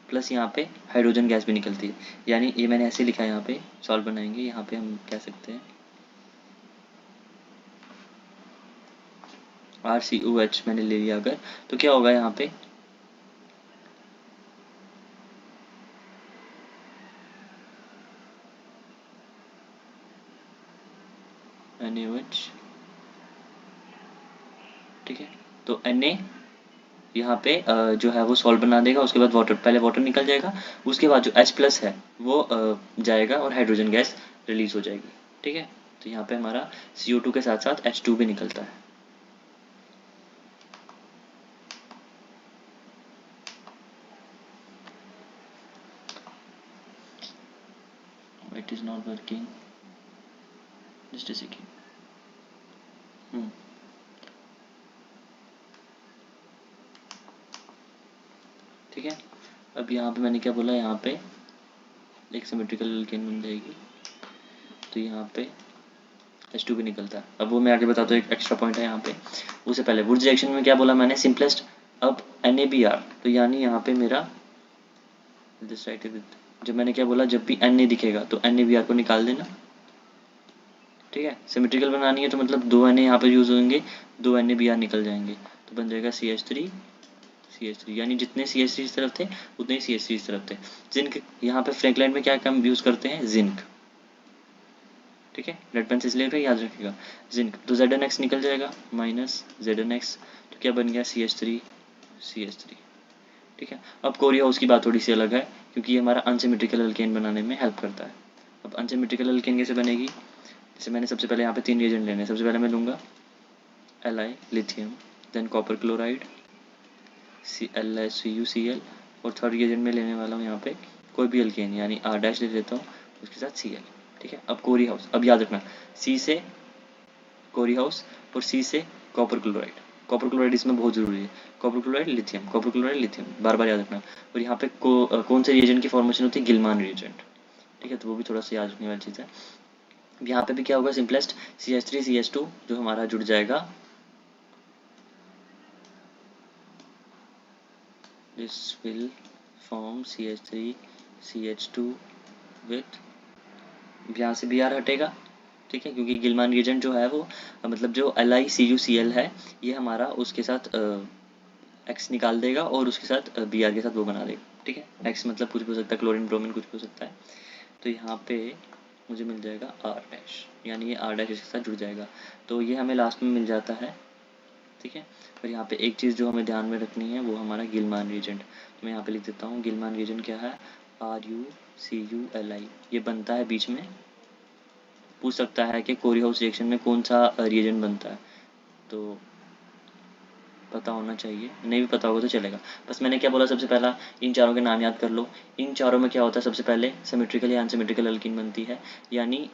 प्लस यहाँ पे हाइड्रोजन गैस भी निकलती है, यानी ये मैंने ऐसे लिखा है, यहाँ पे सॉल्व बनाएंगे, यहाँ पे हम कह सकते हैं RCOH मैंने ले लिया अगर, तो क्या होगा यहाँ पे NaOH। ठीक है, तो Na यहाँ पे जो है वो सॉल्ट बना देगा, उसके बाद वाटर, पहले वाटर निकल जाएगा, उसके बाद जो H+ है वो जाएगा और हाइड्रोजन गैस रिलीज हो जाएगी। ठीक है, तो यहाँ पे हमारा CO2 के साथ साथ H2 भी निकलता है। It is not working, just a second. ठीक है, अब यहाँ पे मैंने क्या बोला, यहाँ पे एक सिमेट्रिकल एल्केन बन जाएगी, तो यहाँ पे H2 भी निकलता है। अब वो मैं आगे बताता हूँ, एक एक्स्ट्रा पॉइंट है यहाँ पे। उससे पहले वुड्स रिएक्शन में क्या बोला मैंने, सिंपलेस्ट। अब NaBr, तो यानी यहाँ पे मेरा जब मैंने क्या बोला, जब भी Na दिखेगा तो NaBr को निकाल देना। ठीक है, सिमेट्रिकल बनानी है तो मतलब 2 Na यहाँ पे यूज होंगे, 2 NaBr निकल जाएंगे, तो बन जाएगा CH3, यानी जितने CH3 इस तरफ थे उतने ही CH3 इस तरफ थे। जिंक, यहाँ पे फ्रैंकलाइन में क्या हम यूज करते हैं, जिंक। ठीक है, रेड पेन से इसलिए याद रखिएगा, जिंक, तो ZnX निकल जाएगा, माइनस ZnX, तो क्या बन गया, CH3। ठीक है, अब कोरिया हाउस की बात थोड़ी सी अलग है, क्योंकि ये हमारा अनसिमेट्रिकल अल्केन बनाने में हेल्प करता है। अब अनसिमेट्रिकल अल्केन कैसे बनेगी, जैसे मैंने सबसे पहले यहाँ पे 3 रिएजेंट लेने हैं। सबसे पहले मैं लूँगा Li lithium, than copper chloride CuCl, और थर्ड रिएजेंट में लेने वाला हूँ यहाँ पे कोई भी अल्केन, यानी R' ले लेता हूँ, उसके साथ Cl। ठीक है, अब कोरी हाउस, अब याद रखना, C से कोरी हाउस और C से कॉपर क्लोराइड। कॉपर क्लोराइड इसमें बहुत ज़रूरी है, copper chloride lithium, copper chloride lithium, बार बार याद रखना। और यहाँ पे कौन से रिएजेंट की फॉर्मेशन होती है, गिलमान रिएजेंट। ठीक है, तो वो भी थोड़ा सा याद रखने वाली चीज़ है। यहाँ पे भी क्या होगा, सिंपलेस्ट CH3 CH2 जो हमारा जुड़ जाएगा, this will form CH3 CH2 with, यहाँ से Br हटेगा। ठीक है, क्योंकि गिलमान रिएजेंट जो है वो मतलब जो LiCuCl है, ये हमारा उसके साथ X निकाल देगा और उसके साथ Br के साथ वो बना देगा। ठीक है, X मतलब कुछ भी हो सकता है, क्लोरीन ब्रोमीन कुछ भी हो सकता है। तो यहाँ पे मुझे मिल जाएगा R', यानी ये R' इसके साथ जुड़ जाएगा, तो ये हमें लास्ट में मिल जाता है। ठीक है, और यहाँ पे एक चीज़ जो हमें ध्यान में रखनी है वो हमारा गिलमान रिएजेंट, तो मैं यहाँ पे लिख देता हूँ, गिलमान रिएजेंट क्या है, RuCuLi, ये बनता है बीच में। पूछ सकता है कि कोरी हाउस रिएक्शन में कौन सा रिएजेंट बनता है, तो पता होना चाहिए, नहीं भी पता होगा तो चलेगा। बस मैंने क्या बोला, सबसे पहला इन चारों के नाम याद कर लो। इन चारों में क्या होता है, सबसे पहले सिमेट्रिकल या अनसिमेट्रिकल अल्कीन बनती है, यानी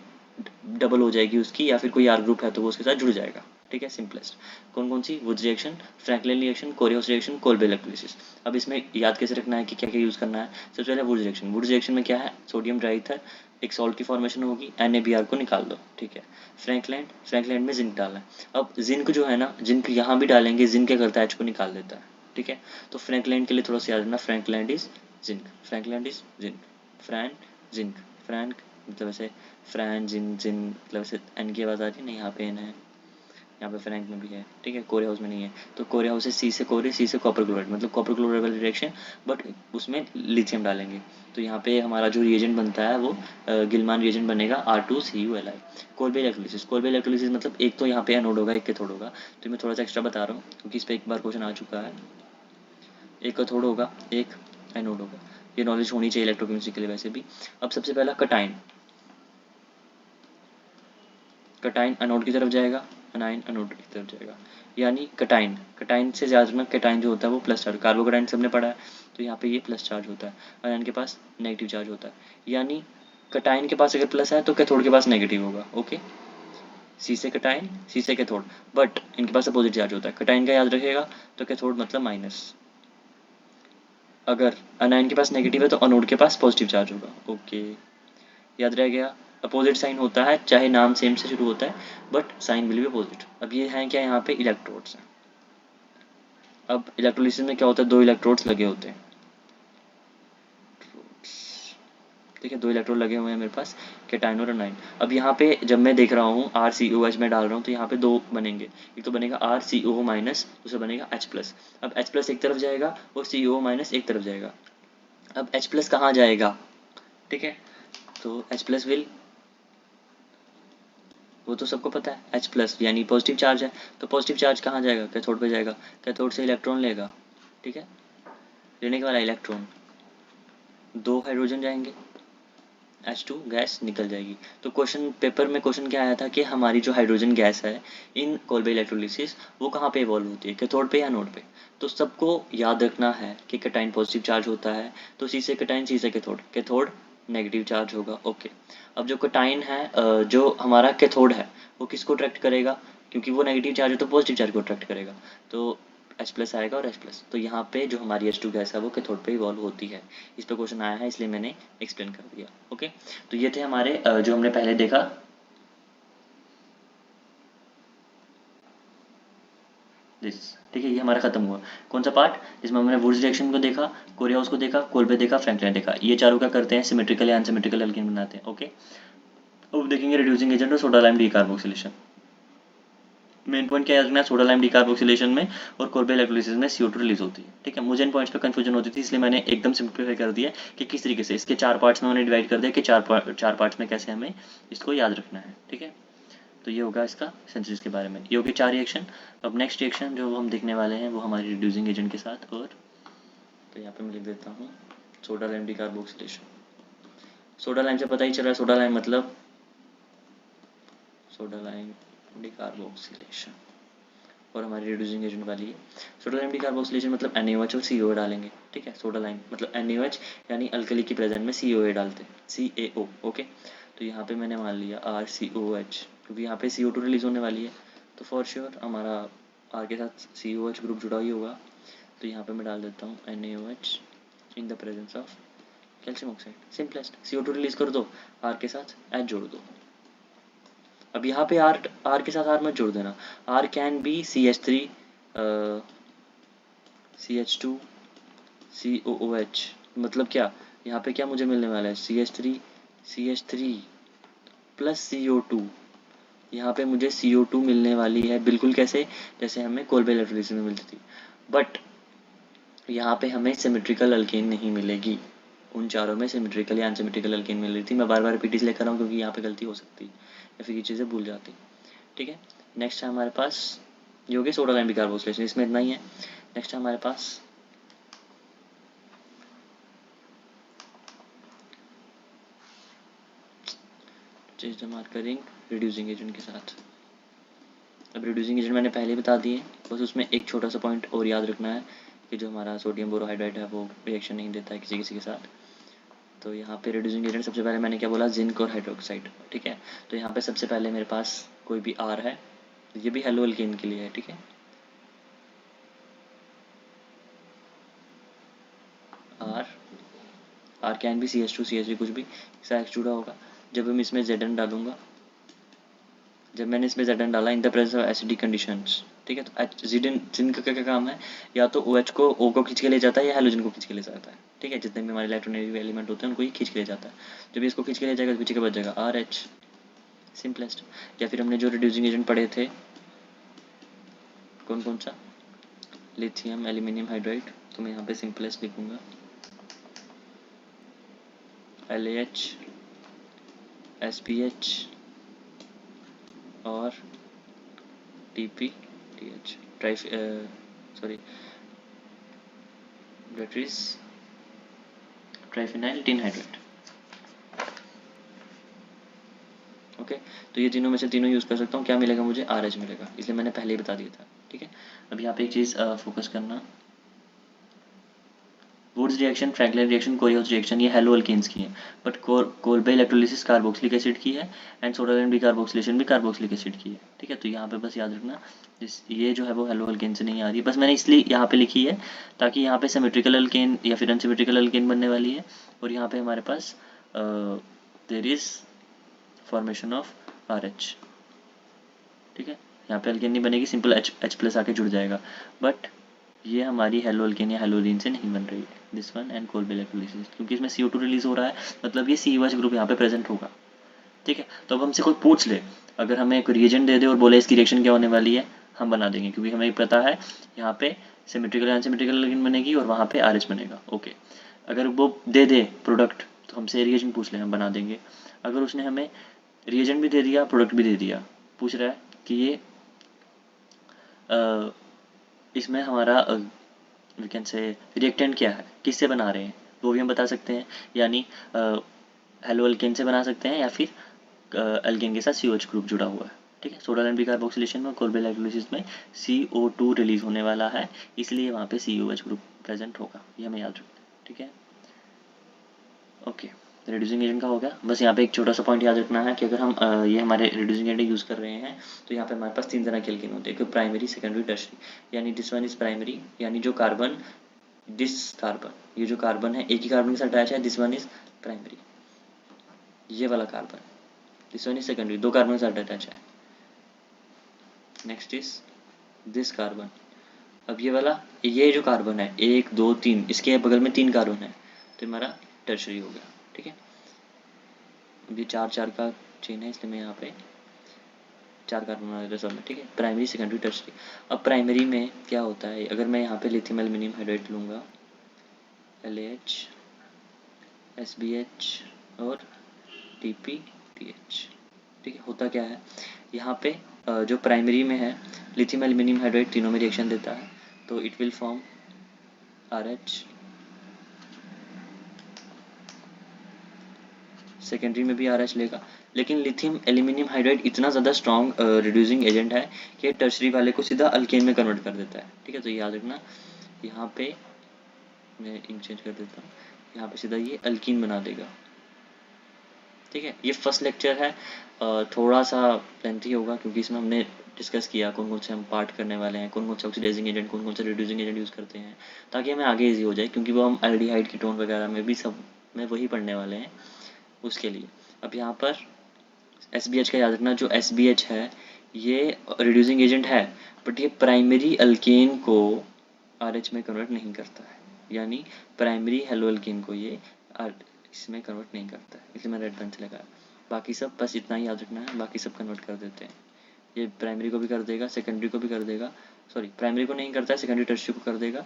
डबल हो जाएगी उसकी, या फिर कोई R ग्रुप है तो वो उसके साथ जुड़ जाएगा। ठीक है, सिंपलेस्ट। कौन कौन सी, वुड्स रिएक्शन, फ्रैंकलिन रिएक्शन, कोरी हाउस रिएक्शन, कोल्बे इलेक्ट्रोलिसिस। अब इसमें याद कैसे रखना है कि क्या क्या यूज़ करना है। सबसे पहले वुड्स रिएक्शन, वुड्स रिएक्शन में क्या है, सोडियम ट्राईथर, एक सॉल्ट की फॉर्मेशन होगी, NaBr को निकाल दो। ठीक है, फ्रैंकलैंड में जिंक डालना है। अब जिंक जो है ना, जिंक यहाँ भी डालेंगे, जिंक क्या करता है, H को निकाल देता है। ठीक है, तो फ्रैंकलैंड के लिए थोड़ा सा याद रखना, Frankland is zinc, फ्रैन zinc, Frank मतलब ऐसे फ्रैन जिन मतलब ऐसे एन की आवाज़ आ रही है ना, यहाँ पे एन है, यहाँ पे फ्रैंक में भी है। ठीक है, कोरे हाउस में नहीं है, तो कोरे हाउस से C से कोरे, C से कॉपर क्लोराइड, मतलब कॉपर क्लोराइड वाली रिएक्शन, बट उसमें लिथियम डालेंगे। तो यहाँ पे हमारा जो रिएजेंट बनता है वो गिलमान रिएजेंट बनेगा R2CuLi। कोल्बे इलेक्ट्रोलिसिस मतलब एक तो यहाँ पे एनोड होगा, एक कैथोड होगा, तो मैं थोड़ा सा एक्स्ट्रा बता रहा हूँ क्योंकि इस पर एक बार क्वेश्चन आ चुका है। एक कैथोड होगा, एक एनोड होगा, ये नॉलेज होनी चाहिए इलेक्ट्रोकेमिस्ट्री के लिए वैसे भी। अब सबसे पहला कटाइन एनोड की तरफ जाएगा, अनाइन अनोड की तरफ जाएगा। यानी कटाइन, कटाइन से ज़्यादा रखना, कटाइन जो होता है वो प्लस चार्ज, कार्बोकटाइन सबने पढ़ा है, तो यहाँ पे ये प्लस चार्ज होता है, अनाइन के पास नेगेटिव चार्ज होता है। यानी कटाइन के पास अगर प्लस है तो कैथोड के पास नेगेटिव होगा। ओके, सी से कटाइन, सी से कैथोड, बट इनके पास अपोजिट चार्ज होता है। कटाइन का याद रखिएगा तो कैथोड मतलब माइनस, अगर अनाइन के पास नेगेटिव है तो अनोड के पास पॉजिटिव चार्ज होगा। ओके, याद रह गया। अपोजिट साइन होता है, चाहे नाम सेम से शुरू होता है, but sign will be opposite. अब ये है क्या, यहाँ पे इलेक्ट्रोड्स हैं। अब इलेक्ट्रोलिसिस में क्या होता है, दो इलेक्ट्रोड्स लगे होते हैं, ठीक है, दो इलेक्ट्रोड लगे हुए हैं मेरे पास, कैटायन और अनाइन। अब यहाँ पे जब मैं देख रहा हूँ RCOH में डाल रहा हूँ तो यहाँ पे दो बनेंगे, एक तो बनेगा RCOO माइनस, दूसरा बनेगा H प्लस। अब H प्लस एक तरफ जाएगा और CO माइनस एक तरफ जाएगा। अब H प्लस कहाँ जाएगा, ठीक है, तो H प्लस विल, वो तो सबको पता है, H प्लस यानी पॉजिटिव चार्ज है, तो पॉजिटिव चार्ज कहाँ जाएगा, कैथोड पे जाएगा, कैथोड से इलेक्ट्रॉन लेगा, ठीक है, लेने के वाला इलेक्ट्रॉन, दो हाइड्रोजन जाएंगे, H2 गैस निकल जाएगी। तो क्वेश्चन पेपर में क्वेश्चन क्या आया था कि हमारी जो हाइड्रोजन गैस है इन कोलबे इलेक्ट्रोलिसिस वो कहाँ पे इवॉल्व होती है, कैथोड पे या एनोड पे। तो सबको याद रखना है कि कैटाइन पॉजिटिव चार्ज होता है, तो सी से कैटाइन, सी से कैथोड, कैथोड नेगेटिव चार्ज होगा। ओके, अब जो कैटाइन है जो हमारा कैथोड है वो किसको अट्रैक्ट करेगा, क्योंकि वो नेगेटिव चार्ज है तो पॉजिटिव चार्ज को अट्रैक्ट करेगा, तो H प्लस आएगा और H प्लस। तो यहाँ पे जो हमारी H2 गैस है वो कैथोड पे इवॉल्व होती है। इस पे क्वेश्चन आया है इसलिए मैंने एक्सप्लेन कर दिया। ओके, तो ये थे हमारे जो हमने पहले देखा, दिस, ठीक है, ये हमारा खत्म हुआ। कौन सा पार्ट, जिसमें हमने वुड्स रिएक्शन को देखा, कोरियाउस को देखा, कोल्बे देखा, फ्रैंकलिन देखा। ये चारों क्या करते हैं, सिमेट्रिकल या अनसिमेट्रिकल एल्केन बनाते हैं। ओके, अब देखेंगे रिड्यूसिंग एजेंट और soda lime decarboxylation. Main point क्या है, सोडा लाइम डीकार्बोक्सिलेशन में और कोल्बे इलेक्ट्रोलिसिस में CO2 रिलीज होती है। ठीक है, मुझे इन पॉइंट्स पे कंफ्यूजन होती थी, इसलिए मैंने एकदम सिंप्लीफाई कर दिया कि किस तरीके से इसके चार पार्ट्स में मैंने डिवाइड कर दिया कि चार पार्ट्स में कैसे हमें इसको याद रखना है। ठीक है, तो ये होगा इसका सिंथेसिस के बारे में, ये होगी 4 रिएक्शन। अब नेक्स्ट रिएक्शन जो हम देखने वाले हैं वो हमारी रिड्यूसिंग एजेंट के साथ, और तो यहाँ पे मैं लिख देता हूँ soda lime decarboxylation. Soda lime से पता ही चल रहा है, सोडा लाइम मतलब सोडा लाइम डीकार्बोक्सिलेशन, और हमारी रिड्यूसिंग एजेंट वाली है सोडा लाइम डीकार्बोक्सिलेशन, मतलब NaOH और COA डालेंगे। ठीक है, सोडा लाइम मतलब NaOH यानी अल्कली की प्रेजेंट में COA डालते हैं, CaO। ओके, तो यहाँ पे मैंने मान लिया RCOH, क्योंकि यहाँ पे CO2 रिलीज होने वाली है, तो फॉर श्योर हमारा R के साथ COH ग्रुप जुड़ा ही होगा। तो यहाँ पे मैं डाल देता हूँ NaOH in the presence of calcium oxide. Simplest, CO2 release कर दो, R के साथ H जोड़ दो। अब यहाँ पे R के साथ R मत जोड़ देना, R can be CH3 CH2 COOH, मतलब क्या, यहाँ पे क्या मुझे मिलने वाला है, CH3 प्लस CO2, यहाँ पे मुझे CO2 मिलने वाली है, बिल्कुल कैसे, जैसे हमें कोलबे इलेक्ट्रोलिसिस में मिलती थी, बट यहाँ पे हमें सिमेट्रिकल अल्केन नहीं मिलेगी। उन चारों में सिमेट्रिकल या अनसिमेट्रिकल अल्केन मिल रही थी। मैं बार बार रिपीट इसलिए कर रहा हूँ क्योंकि यहाँ पे गलती हो सकती है या फिर ये चीज़ें भूल जाती। ठीक है, नेक्स्ट है हमारे पास, ये हो गया सोडा लाइम डीकार्बोक्सिलेशन, इसमें इतना ही है। नेक्स्ट है हमारे पास चेंज द मार्करिंग रिड्यूसिंग एजेंट के साथ। अब रिड्यूसिंग एजेंट मैंने पहले बता दिए, बस उसमें एक छोटा सा पॉइंट और याद रखना है कि जो हमारा सोडियम बोरोहाइड्राइड है वो रिएक्शन नहीं देता है किसी किसी के साथ। तो यहाँ पे रिड्यूसिंग एजेंट सबसे पहले मैंने क्या बोला, जिंक और हाइड्रोक्साइड। ठीक है, तो यहाँ पे सबसे पहले मेरे पास कोई भी R है, ये भी हेलो अल्केन के लिए है। ठीक है, R कैन भी CH2 CH3 कुछ भी इसका H जुड़ा होगा। जब हम इसमें Zn डालूंगा, जब मैंने इसमें Zn डाला इन the presence of acidic conditions, ठीक है, तो जिंक का क्या काम है, या तो OH को O को खींच के ले जाता है या हेलोजन को खींच के ले जाता है। ठीक है, जितने भी हमारे इलेक्ट्रोनेगेटिव एलिमेंट होते हैं उनको ही खींच के ले जाता है। जब इसको खींच के ले जाएगा तो पीछे का बच जाएगा RH, सिंपलेस्ट। या फिर हमने जो रिड्यूसिंग एजेंट पढ़े थे कौन कौन सा, लिथियम एल्यूमिनियम हाइड्राइड, तो मैं यहाँ पे सिंपलेस्ट लिखूंगा LaH SPH और TPTH, sorry that is triphenyl tin hydrate. Okay, तो ये तीनों में से तीनों यूज़ कर सकता हूँ। क्या मिलेगा मुझे? RH मिलेगा, इसलिए मैंने पहले ही बता दिया था। ठीक है, अब यहाँ पे एक चीज़ फोकस करना, Wurtz reaction, Frankland reaction, Corey House reaction, ये हेलो अल्केन्स की है, but Kolbe electrolysis carboxylic acid की है, एंड सोडालाइन डिकार्बोक्सिलेशन भी कार्बोक्सिलिक एसिड की है। ठीक है, तो यहाँ पे बस याद रखना ये जो है वो हेलो अल्केन से नहीं आ रही है, बस मैंने इसलिए यहाँ पे लिखी है ताकि यहाँ पे सिमेट्रिकल अल्केन या फिर अनसिमेट्रिकल अल्केन बनने वाली है, और यहाँ पे हमारे पास there is formation of RH। ठीक है, यहाँ पे अल्केन नहीं बनेगी, सिंपल H+ आके जुड़ जाएगा, बट ये हमारी हेलो अल्केन या हेलोलिन से नहीं बन रही है, this one and Kolbe electrolysis, क्योंकि इसमें CO2 रिलीज हो रहा है, मतलब ये COH ग्रुप यहाँ पे प्रेजेंट होगा। ठीक है, तो अब हमसे कोई पूछ ले, अगर हमें एक रिएजेंट दे दे और बोले इसकी रिएक्शन क्या होने वाली है, हम बना देंगे, क्योंकि हमें पता है यहाँ पे सिमेट्रिकल अनसिमेट्रिकल अल्केन बनेगी और वहाँ पे RH बनेगा। ओके, अगर वो दे दे प्रोडक्ट तो हमसे रिएजेंट पूछ ले, हम बना देंगे। अगर उसने हमें रिएजेंट भी दे दिया, प्रोडक्ट भी दे दिया, पूछ रहा है कि ये इसमें हमारा वी कैन से रिएक्टेंट क्या है, किससे बना रहे हैं, वो भी हम बता सकते हैं, यानी हेलो अल्केन से बना सकते हैं या फिर अल्केन के साथ COH ग्रुप जुड़ा हुआ है। ठीक है, सोडालाइन बिकार्बोक्सिलेशन में, कोल्बे इलेक्ट्रोलिसिस में CO2 रिलीज होने वाला है, इसलिए वहाँ पे COH ग्रुप प्रेजेंट होगा, ये हमें याद रखना है। ठीक है, ओके, रिड्यूसिंग एजेंट का हो गया। बस यहाँ पे एक छोटा सा पॉइंट याद रखना है कि अगर हम ये हमारे रिड्यूसिंग एजेंट यूज़ कर रहे हैं तो यहाँ पे हमारे पास 3 तरह के एल्केन होते हैं, प्राइमरी, सेकेंडरी, टर्शरी। यानी दिस वन इज प्राइमरी, यानी जो कार्बन, दिस कार्बन, ये जो कार्बन है एक ही कार्बन के साथ अटैच है, दिस वन इज प्राइमरी। ये वाला carbon, this one is secondary, 2 carbon के साथ अटैच है। नेक्स्ट इज दिस कार्बन, अब ये वाला, ये जो कार्बन है 1 2 3, इसके बगल में 3 कार्बन है, तो हमारा टर्शरी हो गया। ठीक है, ये 4 का चेन है, इसलिए मैं यहाँ पे 4 कार्बन बना देता हूँ सब में। ठीक है, प्राइमरी, सेकेंडरी, टर्शरी। अब प्राइमरी में क्या होता है, अगर मैं यहाँ पे लिथियम एल्युमिनियम हाइड्राइड लूँगा, LaH, SbH और TpTH। ठीक है, होता क्या है यहाँ पे, जो प्राइमरी में है लिथियम एल्युमिनियम हाइड्राइड तीनों में रिएक्शन देता है, तो it will form RH। Secondary में भी RH लेगा, लेकिन लिथियम एल्यूमिनियम हाइड्राइड इतना ज़्यादा स्ट्रॉन्ग रिड्यूसिंग एजेंट है कि टर्शरी वाले को सीधा अल्केन में कन्वर्ट कर देता है। ठीक है, तो याद रखना, यहाँ पे मैं इंक चेंज कर देता हूँ, यहाँ पे सीधा ये अल्कीन बना देगा। ठीक है, ये फर्स्ट लेक्चर है, थोड़ा सा लेंथी होगा क्योंकि इसमें हमने डिस्कस किया कौन कौन से हम पार्ट करने वाले हैं, कौन कौन से ऑक्सीडाइजिंग एजेंट, कौन कौन से रिड्यूसिंग एजेंट यूज़ करते हैं, ताकि हमें आगे ईजी हो जाए, क्योंकि वो हम एल्डिहाइड कीटोन वगैरह में भी सब में वही पढ़ने वाले हैं उसके लिए। अब यहाँ पर SbH का याद रखना, जो SbH है ये रिड्यूसिंग एजेंट है, बट ये प्राइमरी अल्केन को RH में कन्वर्ट नहीं करता है, यानी प्राइमरी हेलो अल्केन को ये इसमें कन्वर्ट नहीं करता है, इसलिए मैं रेड पेन से लगाया। बाकी सब बस इतना ही याद रखना है, बाकी सब कन्वर्ट कर देते हैं। ये प्राइमरी को भी कर देगा, सेकेंडरी को भी कर देगा, सॉरी प्राइमरी को नहीं करता है, सेकेंडरी टर्शरी को कर देगा,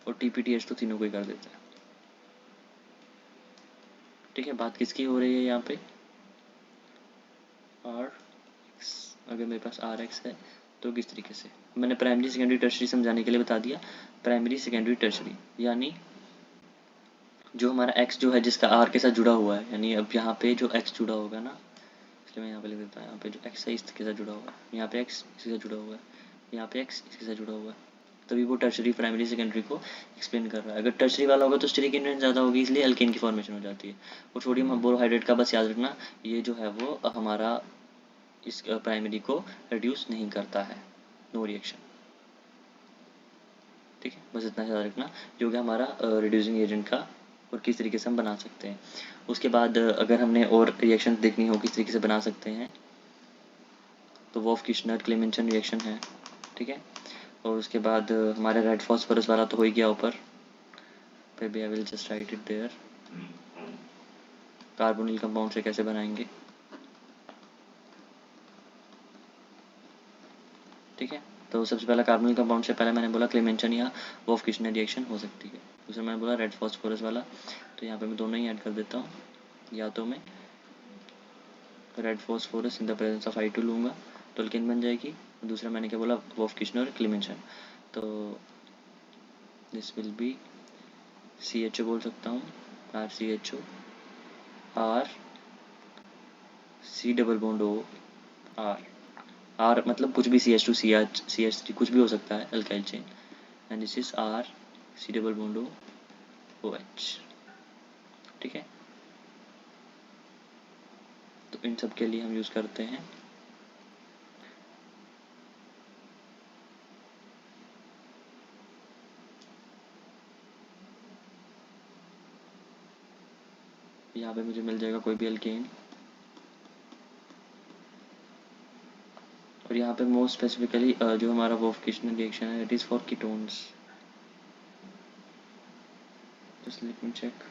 और TpTH तो तीनों को ही कर देता है। ठीक है, बात किसकी हो रही है यहाँ पे, RX, अगर मेरे पास RX है तो किस तरीके से, मैंने प्राइमरी सेकेंडरी टर्शरी समझाने के लिए बता दिया, प्राइमरी सेकेंडरी टर्शरी, यानी जो हमारा X जो है जिसका R के साथ जुड़ा हुआ है, यानी अब यहाँ पे जो X जुड़ा होगा ना, इसलिए मैं यहाँ पे लिख देता हूँ, यहाँ पे जो X है इसके साथ जुड़ा हुआ है, यहाँ पे X इसके साथ जुड़ा हुआ है, यहाँ पे X इसके साथ जुड़ा हुआ है, तभी वो टर्शरी प्राइमरी सेकेंडरी को एक्सप्लेन कर रहा है। अगर टर्शरी वाला होगा तो स्टेरिक इन्वेंट ज़्यादा होगी, इसलिए अल्केन की फॉर्मेशन हो जाती है। और सोडियम बोरोहाइड्रेट का बस याद रखना, ये जो है वो हमारा इस प्राइमरी को रिड्यूस नहीं करता है, नो रिएक्शन। ठीक है, बस इतना याद रखना, जो कि हमारा रिड्यूसिंग एजेंट का और किस तरीके से हम बना सकते हैं। उसके बाद अगर हमने और रिएक्शन देखनी हो किस तरीके से बना सकते हैं, तो वॉफ किश्नर क्लेमेंसन रिएक्शन है। ठीक है, और उसके बाद हमारे रेड फॉस्फोरस वाला तो हो ही गया ऊपर, फिर भी I will just write it there, carbonyl compound से कैसे बनाएंगे। ठीक है, तो सबसे पहला कार्बोनिल कंपाउंड से पहले मैंने बोला क्लेमेंसन या वॉफ किश्नर रिएक्शन हो सकती है, दूसरा मैंने बोला रेड फॉस्फोरस वाला, तो यहाँ पे मैं दोनों ही ऐड कर देता हूँ, या तो मैं red phosphorus in the presence of I2 लूँगा तो अल्केन बन जाएगी, दूसरा मैंने क्या बोला वॉफ किश्नर क्लेमेंसन, तो दिस विल बी CHO बोल सकता हूँ, RCHO, R C double bond O R. R मतलब कुछ भी CH2 CH3 कुछ भी हो सकता है alkyl chain, and this is R C double bond OH। ठीक है, तो इन सब के लिए हम यूज़ करते हैं यहाँ पे मुझे मिल जाएगा कोई भी अल्केन, और यहाँ पे मोस्ट स्पेसिफिकली जो हमारा वोल्फ-किर्चनर रिएक्शन है it is for ketones. Just let me check.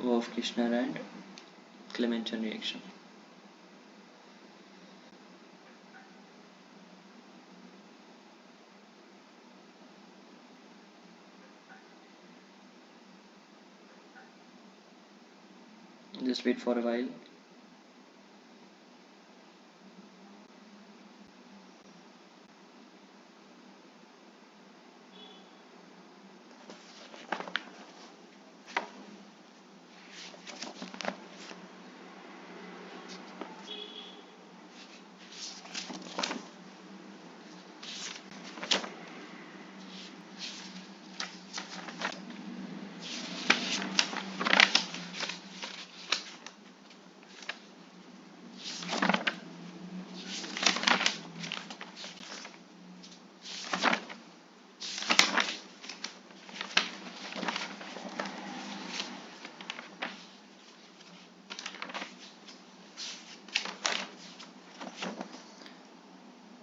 Wolff Kishner and Clemmensen reaction. Just wait for a while.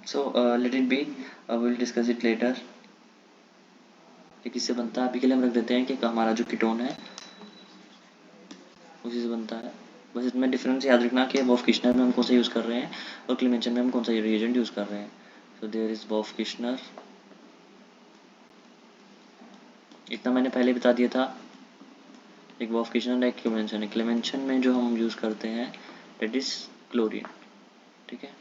So let it be, we'll discuss it later। ये किससे बनता है अभी के लिए हम रख देते हैं कि हमारा जो कीटोन है उसी से बनता है। बस इसमें डिफरेंस याद रखना कि वोल्फ-किर्चनर में हम कौन सा यूज़ कर रहे हैं और क्लेमेंचन में हम कौन सा रिएजेंट यूज़ कर रहे हैं। सो देयर इज़ वोल्फ-किर्चनर, इतना मैंने पहले बता दिया था। एक वोल्फ-किर्चनर एक क्लेमेंचन है। क्लेमेंचन में जो हम यूज़ करते हैं दैट इज़ क्लोरीन। ठीक है,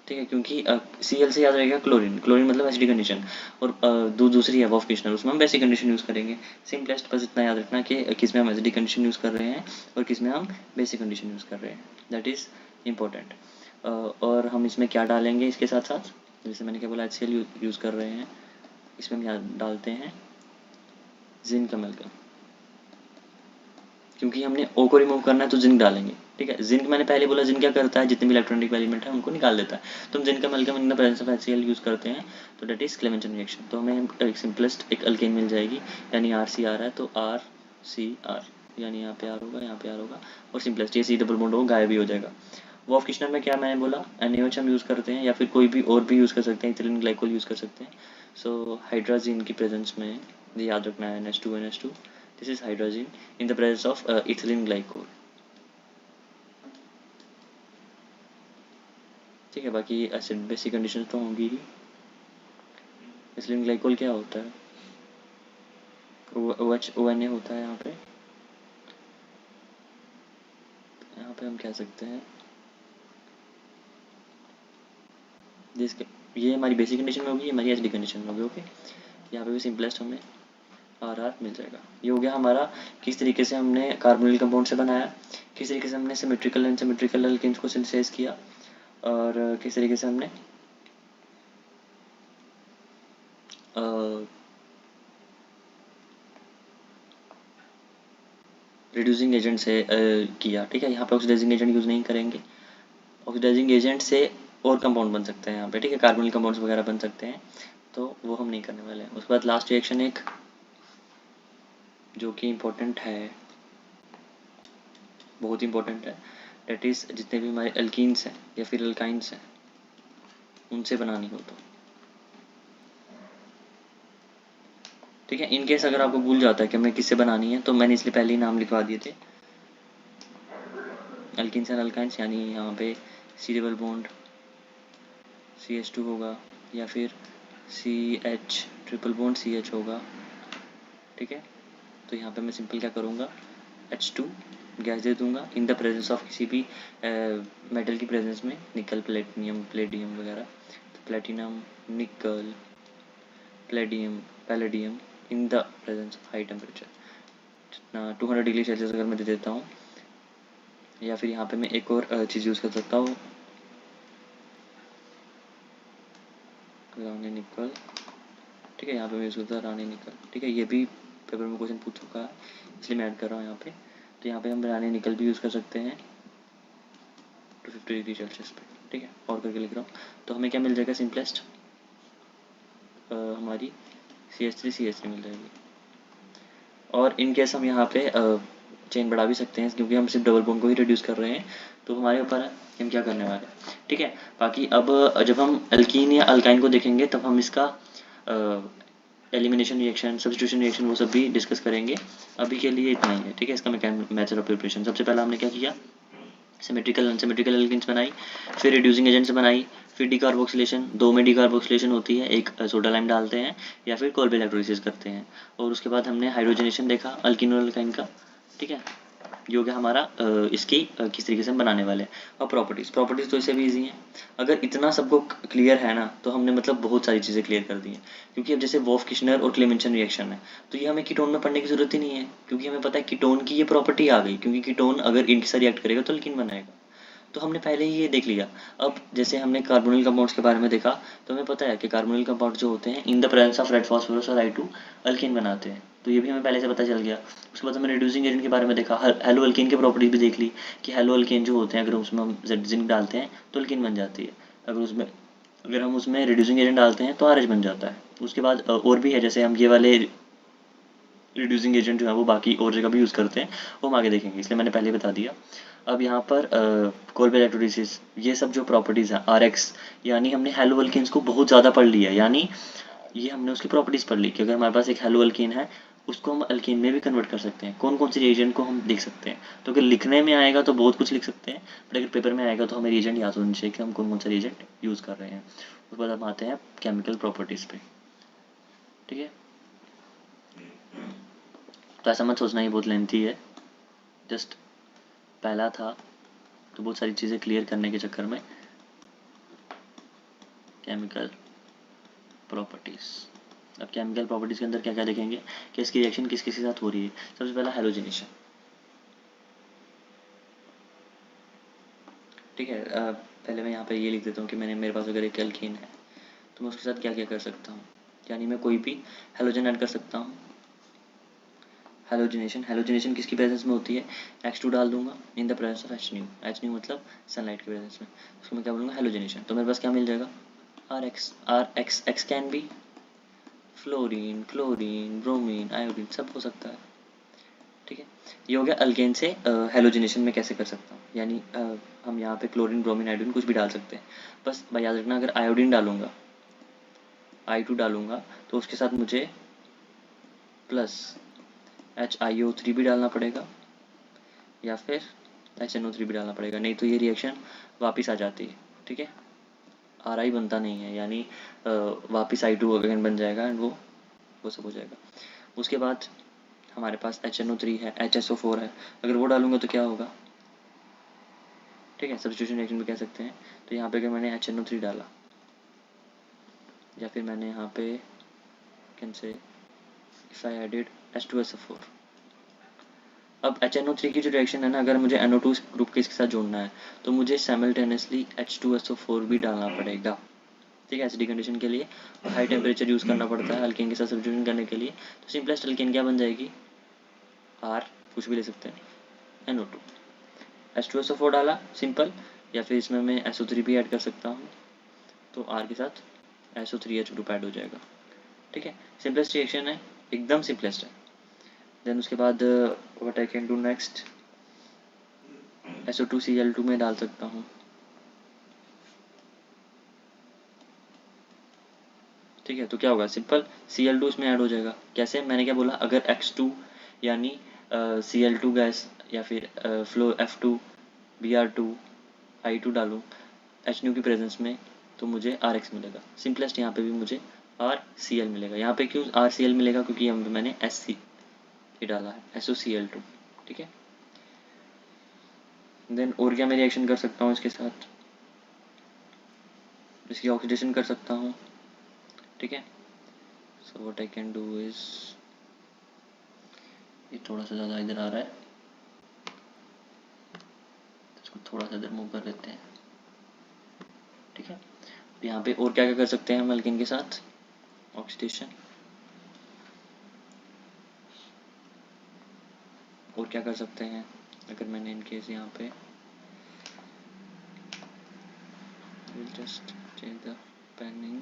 ठीक है, क्योंकि Cl से याद रहेगा क्लोरीन। क्लोरीन मतलब एसिडिक कंडीशन, और दूसरी है वोल्फ-किर्चनर, उसमें हम बेसिक कंडीशन यूज़ करेंगे। सिंपलेस्ट बस इतना याद रखना कि किस में हम एसिडिक कंडीशन यूज़ कर रहे हैं और किस में हम बेसिक कंडीशन यूज़ कर रहे हैं, दैट इज़ इम्पोर्टेंट। और हम इसमें क्या डालेंगे इसके साथ साथ, जैसे मैंने क्या बोला HCl यूज़ कर रहे हैं, इसमें हम यहाँ डालते हैं जिंक अमलगम, क्योंकि हमने O को रिमूव करना है तो जिंक डालेंगे। ठीक है, जिंक मैंने पहले बोला जिंक क्या करता है, जितने भी इलेक्ट्रॉनिक एलिमेंट है उनको निकाल देता है। तो हम जिंक का amalgam in the presence of HCl use करते हैं, तो डेट इज क्लेमेंचन रिएक्शन। तो हमें एक सिंपलेस्ट एक अल्केन मिल जाएगी, यानी RC आ रहा है तो RCR, यानी यहाँ पे R होगा, यहाँ पे R होगा, और सिंपलेस्ट ये C डबल बॉन्ड होगा, गायब भी हो जाएगा। वोल्फ-किर्चनर में क्या मैंने बोला, NaOH हम यूज़ करते हैं, या फिर कोई भी और भी यूज़ कर सकते हैं, इथिलीन ग्लाइकोल यूज़ कर सकते हैं। सो हाइड्रोजन की प्रेजेंस में ये याद रखना है NH2। This is hydrogen in the presence of ethylene glycol। ठीक है, बाकी एसिड बेसिक कंडीशन तो होंगी ही। ethylene glycol क्या होता है, ONA होता है। यहाँ पे हम कह सकते हैं जिसके ये हमारी बेसिक कंडीशन में होगी, हमारी एसिडिक कंडीशन में होगी। ओके, यहाँ पे भी सिंपलेस्ट हमें RR मिल जाएगा। ये हो गया हमारा किस तरीके से हमने कार्बोनिल कंपाउंड से बनाया, किस तरीके से हमने सिमेट्रिकल एंड सिमेट्रिकल अल्केन्स को सिंथेसाइज किया, और किस तरीके से हमने रिड्यूसिंग एजेंट से किया। ठीक है, यहाँ पे ऑक्सीडाइजिंग एजेंट यूज़ नहीं करेंगे। ऑक्सीडाइजिंग एजेंट से और कंपाउंड बन सकते हैं यहाँ पे। ठीक है, कार्बोनिल कंपाउंड्स वगैरह बन सकते हैं, तो वो हम नहीं करने वाले हैं। उसके बाद लास्ट रिएक्शन एक जो कि इम्पोर्टेंट है, बहुत इंपॉर्टेंट है, डेट इज़ जितने भी हमारे अल्कीन्स हैं या फिर अल्काइंस हैं उनसे बनानी हो तो ठीक है। इन केस अगर आपको भूल जाता है कि हमें किससे बनानी है, तो मैंने इसलिए पहले ही नाम लिखवा दिए थे, अल्किन्स एंड अल्काइंस, यानी यहाँ पे सी डबल बॉन्ड CH2 होगा, या फिर CH ट्रिपल बॉन्ड CH होगा। ठीक है, तो यहाँ पे मैं सिंपल क्या करूँगा, H2 गैस दे दूंगा इन द प्रेजेंस ऑफ किसी भी मेटल की प्रेजेंस में, निकल, प्लेटिनियम, प्लेडियम वगैरह। तो प्लेटिनम, निकल, Palladium, palladium in the presence of high temperature, जितना 200 डिग्री सेल्सियस अगर मैं दे देता हूँ। या फिर यहाँ पे मैं एक और चीज़ यूज़ कर सकता हूँ, रानी निकल। ठीक है, यहाँ पे मैं यूज़ करता हूँ रानी निकल। ठीक है, ये भी पेपर में क्वेश्चन पूछ चुका है, इसलिए मैं ऐड कर रहा हूँ यहाँ पे। तो यहाँ पे हम रानी निकल भी यूज़ कर सकते हैं 250 डिग्री सेल्सियस पे। ठीक है, और करके लिख रहा हूँ। तो हमें क्या मिल जाएगा, सिंपलेस्ट हमारी CH3 मिल जाएगी। और इन केस हम यहाँ पे चेन बढ़ा भी सकते हैं, क्योंकि हम सिर्फ डबल बॉन्ड को ही रिड्यूस कर रहे हैं, तो हमारे ऊपर है हम क्या करने वाले हैं। ठीक है, बाकी अब जब हम अल्कीन या अल्काइन को देखेंगे तब हम इसका एलिमिनेशन रिएक्शन, सब्स्टिट्यूशन रिएक्शन, वो सब भी डिस्कस करेंगे। अभी के लिए इतना ही है। ठीक है, इसका मेथड ऑफ प्रिपरेशन, सबसे पहला हमने क्या किया, सिमेट्रिकल अनसिमेट्रिकल एल्कीन्स बनाई, फिर रिड्यूसिंग एजेंट्स बनाई, फिर डिकार्बोक्सिलेशन, दो में डिकार्बोक्सिलेशन होती है, एक सोडा लाइम डालते हैं या फिर कोल्बे इलेक्ट्रोलिसिस करते हैं, और उसके बाद हमने हाइड्रोजनेशन देखा अल्कीन और अल्काइन का। ठीक है, जो कि हमारा इसकी किस तरीके से हम बनाने वाले हैं। और प्रॉपर्टीज़ तो इससे भी ईजी हैं। अगर इतना सबको क्लियर है ना, तो हमने मतलब बहुत सारी चीज़ें क्लियर कर दी हैं। क्योंकि अब जैसे वॉफ किश्नर और क्लेमेंसन रिएक्शन है, तो ये हमें कीटोन में पढ़ने की ज़रूरत ही नहीं है, क्योंकि हमें पता है कीटोन की ये प्रॉपर्टी आ गई, क्योंकि कीटोन अगर इनके साथ रिएक्ट करेगा तो अल्कीन बनाएगा। तो हमने पहले ही ये देख लिया। अब जैसे हमने कार्बोनिल कंपाउंड्स के बारे में देखा, तो हमें पता है कि कार्बोनिल कंपाउंड जो होते हैं इन the presence of red phosphorus और I2 अल्कीन बनाते हैं, तो ये भी हमें पहले से पता चल गया। उसके बाद हमने रिड्यूसिंग एजेंट के बारे में देखा, हेलो अल्कीन की प्रॉपर्टीज भी देख ली कि हेलो अल्कीन जो होते हैं अगर उसमें हम जिंक डालते हैं तो अल्कीन बन जाती है, अगर हम उसमें रिड्यूसिंग एजेंट डालते हैं तो RH बन जाता है। उसके बाद और भी है, जैसे हम ये वाले रिड्यूसिंग एजेंट जो है वो बाकी और जगह भी यूज़ करते हैं, वो हम आगे देखेंगे, इसलिए मैंने पहले बता दिया। अब यहाँ पर कोल्बे इलेक्ट्रोलिसिस, ये सब जो प्रॉपर्टीज़ हैं RX, यानी हमने हेलो अल्कीन्स को बहुत ज़्यादा पढ़ लिया, यानी ये हमने उसकी प्रॉपर्टीज़ पढ़ ली कि अगर हमारे पास एक हेलो अल्कीन है, उसको हम अल्कीन में भी कन्वर्ट कर सकते हैं, कौन कौन से रिएजेंट को हम देख सकते हैं। तो अगर लिखने में आएगा तो बहुत कुछ लिख सकते हैं, बट अगर पेपर में आएगा तो हमें रिएजेंट याद होना चाहिए कि हम कौन कौन सा रिएजेंट यूज़ कर रहे हैं। उसके बाद हम आते हैं केमिकल प्रॉपर्टीज़ पे। ठीक है, तो ऐसा मत सोचना ये बहुत लेंथी है, जस्ट पहला था तो बहुत सारी चीज़ें क्लियर करने के चक्कर में। केमिकल प्रॉपर्टीज़, अब केमिकल प्रॉपर्टीज़ के अंदर क्या क्या देखेंगे कि इसकी रिएक्शन किस किस के साथ हो रही है। सबसे पहला हेलोजिनेशन। ठीक है, पहले मैं यहाँ पे ये लिख देता हूँ कि मेरे पास अगर एक एल्कीन है तो मैं उसके साथ क्या क्या कर सकता हूँ, यानी मैं कोई भी हेलोजन ऐड कर सकता हूँ। हेलोजिनेशन किसकी प्रेजेंस में होती है, H2 डाल दूंगा इन द प्रेजेंस ऑफ H मतलब सनलाइट की प्रेजेंस में, उसको मैं क्या बोलूँगा, हेलोजिनेशन। तो मेरे पास क्या मिल जाएगा, RX can be fluorine, chlorine, bromine, iodine, सब हो सकता है। ठीक है, ये हो गया अल्केन से हेलोजिनेशन में कैसे कर सकता हूँ, यानी हम यहाँ पे क्लोरीन, ब्रोमीन, आयोडीन कुछ भी डाल सकते हैं। बस भाई याद रखना, अगर आयोडीन डालूंगा, I2 डालूंगा, तो उसके साथ मुझे प्लस HiO3 भी डालना पड़ेगा, या फिर HNO3 भी डालना पड़ेगा, नहीं तो ये रिएक्शन वापस आ जाती है। ठीक है, RI बनता नहीं है, यानी वापस I2 अगेन बन जाएगा एंड वो सब हो जाएगा। उसके बाद हमारे पास HNO3 है, HSO4 है, अगर वो डालूंगा तो क्या होगा। ठीक है, सब्स्टिट्यूशन रिएक्शन भी कह सकते हैं। तो यहाँ पे अगर मैंने HNO3 डाला, या फिर मैंने यहाँ पे can say if I added H2SO4, अब HNO3 की जो रिएक्शन है ना, अगर मुझे NO2 ग्रुप के इसके साथ जोड़ना है तो मुझे साइमल्टेनियसली H2SO4 भी डालना पड़ेगा। ठीक है, एसिडिक कंडीशन के लिए हाई टेम्परेचर यूज़ करना पड़ता है अल्केन के साथ सब्स्टिट्यूशन करने के लिए। तो सिंपलेस्ट अल्केन क्या बन जाएगी, R कुछ भी ले सकते हैं, NO2, H2SO4 डाला सिंपल, या फिर इसमें मैं SO3 भी ऐड कर सकता हूँ, तो R के साथ SO3H ग्रुप ऐड हो जाएगा। ठीक है, सिंपलेस्ट रिएक्शन है, एकदम सिंपलेस्ट है। देन उसके बाद what I can do next, SO2Cl2 में डाल सकता हूँ। ठीक है, तो क्या होगा, सिंपल Cl2 इसमें ऐड हो जाएगा। कैसे, मैंने क्या बोला, अगर X2 यानी Cl2 गैस या फिर फ्लो F2 Br2 I2 डालूँ HNO की प्रेजेंस में तो मुझे RX मिलेगा। सिंपलेस्ट यहाँ पे भी मुझे RCl मिलेगा। यहाँ पे क्यों RCl मिलेगा, क्योंकि यहाँ पे मैंने SC डाला है, SOCl2। ठीक है, देन और क्या मैं रिएक्शन कर सकता हूँ इसके साथ, इसकी ऑक्सीडेशन कर सकता हूँ। ठीक है, so what I can do is, ये थोड़ा सा ज़्यादा इधर आ रहा है, इसको थोड़ा सा इधर मूव कर लेते हैं। ठीक है, यहाँ पे और क्या क्या कर सकते हैं हम अल्केन के साथ, ऑक्सीडेशन, और क्या कर सकते हैं। अगर मैंने इनकेस यहाँ पे जस्ट चेंज द पेनिंग,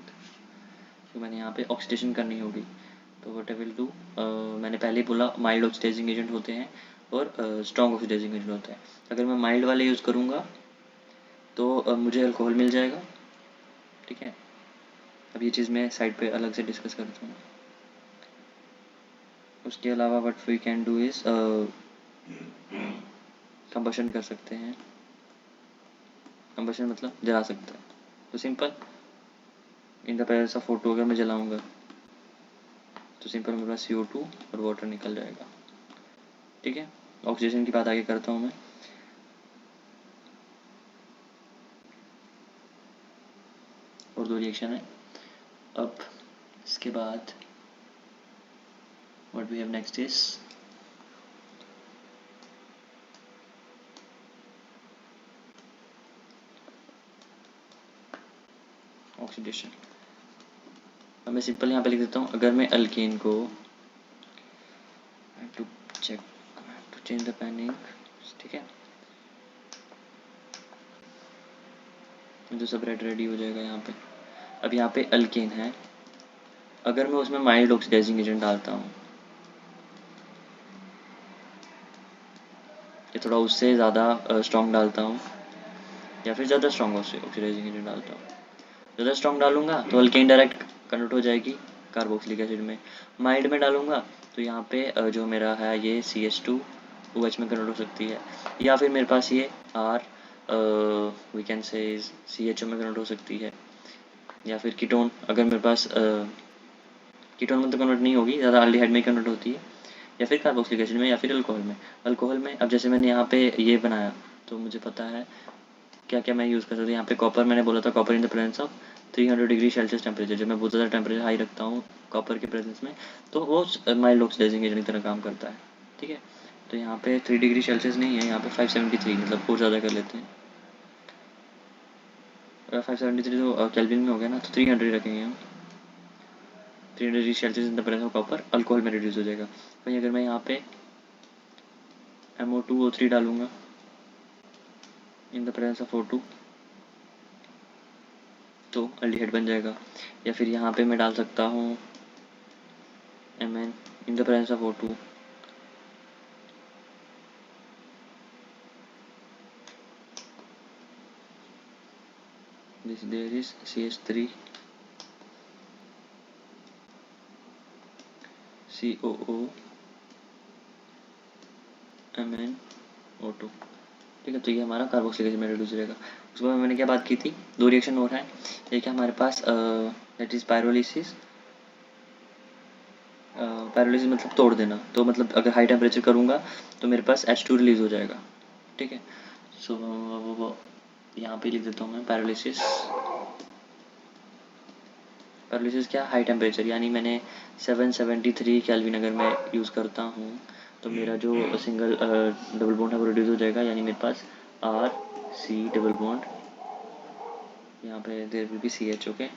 तो मैंने यहाँ पे ऑक्सीडेशन करनी होगी, तो व्हाट आई विल डू, मैंने पहले ही बोला माइल्ड ऑक्सीडाइजिंग एजेंट होते हैं और स्ट्रॉन्ग ऑक्सीडाइजिंग एजेंट होते हैं। अगर मैं माइल्ड वाले यूज़ करूँगा तो मुझे अल्कोहल मिल जाएगा। ठीक है, अब ये चीज़ मैं साइड पे अलग से डिस्कस करता हूँ। उसके अलावा what we can do is combustion कर सकते हैं। कंबशन मतलब जला सकते हैं, तो simple in the presence of O2 अगर मैं जलाऊंगा तो सिंपल मेरे पास CO2 और वाटर निकल जाएगा। ठीक है, ऑक्सीजन की बात आगे करता हूँ मैं। और दो रिएक्शन है। अब इसके बाद what we have next is oxidation. अब मैं सिंपल यहाँ पे लिख देता हूँ, अगर मैं अल्केन को to check to change the panning. ठीक है, जो सब रेडी हो जाएगा यहाँ पे। अब यहाँ पे अल्केन है, अगर मैं उसमें माइल्ड ऑक्सीडाइजिंग एजेंट डालता हूँ या थोड़ा उससे ज़्यादा स्ट्रॉन्ग डालता हूँ या फिर ज़्यादा स्ट्रॉन्ग ऑक्सीडाइजिंग एजेंट डालता हूँ, ज़्यादा स्ट्रॉन्ग डालूंगा तो अल्केन डायरेक्ट कन्वर्ट हो जाएगी कार्बोक्सिलिक एसिड में। माइल्ड में डालूंगा तो यहाँ पे जो मेरा है ये CH2 OH में कन्वर्ट हो सकती है, या फिर मेरे पास ये R we can say CHO में कन्वर्ट हो सकती है, या फिर कीटोन, अगर मेरे पास कीटोन में तो कन्वर्ट नहीं होगी, ज़्यादा अल्डिहाइड में कन्वर्ट होती है, या फिर कार्बोक्सिलिक एसिड में, या फिर अल्कोहल में। अल्कोहल में अब जैसे मैंने यहाँ पे ये बनाया तो मुझे पता है क्या क्या मैं यूज़ कर सकता हूँ। यहाँ पे कॉपर मैंने बोला था, copper in the presence of 300 degree Celsius temperature, जब मैं बहुत ज़्यादा टेम्परेचर हाई रखता हूँ कॉपर के प्रेजेंस में तो वो माइल्ड ऑक्सीडाइजिंग एजेंट की तरह काम करता है। ठीक है, तो यहाँ पे 3 डिग्री सेल्सियस नहीं है, यहाँ पे 573, मतलब और ज़्यादा कर लेते हैं। 573 तो केल्विन में हो गया ना, तो 300 रखेंगे हम। 300 degree Celsius in the presence of copper, alcohol में रिड्यूस हो जाएगा। वहीं अगर मैं यहाँ पे MO2O3 डालूंगा इन द प्रेजेंस ऑफ O2 तो अल्डिहाइड बन जाएगा, या फिर यहाँ पे मैं डाल सकता हूँ Mn in the presence of O2 this there is CH3 COO MnO2। ठीक है, तो ये हमारा कार्बोक्सिलिक एसिड में रिड्यूस हो जाएगा। उसके बाद मैंने क्या बात की थी, दो रिएक्शन और हैं। एक है हमारे पास दैट इज पायरोलिसिस। पायरोलिसिस मतलब तोड़ देना, तो मतलब अगर हाई टेम्परेचर करूँगा तो मेरे पास H2 रिलीज हो जाएगा। ठीक है, सो यहाँ पे लिख देता हूँ मैं पायरोलिसिस। पायरोलिसिस क्या, हाई टेम्परेचर, यानी मैंने 773 केल्विन अगर मैं यूज़ करता हूँ तो मेरा जो सिंगल डबल बॉन्ड है वो रिड्यूस हो जाएगा, यानी मेरे पास RC डबल बॉन्ड, यहाँ पे there will be CH। Okay,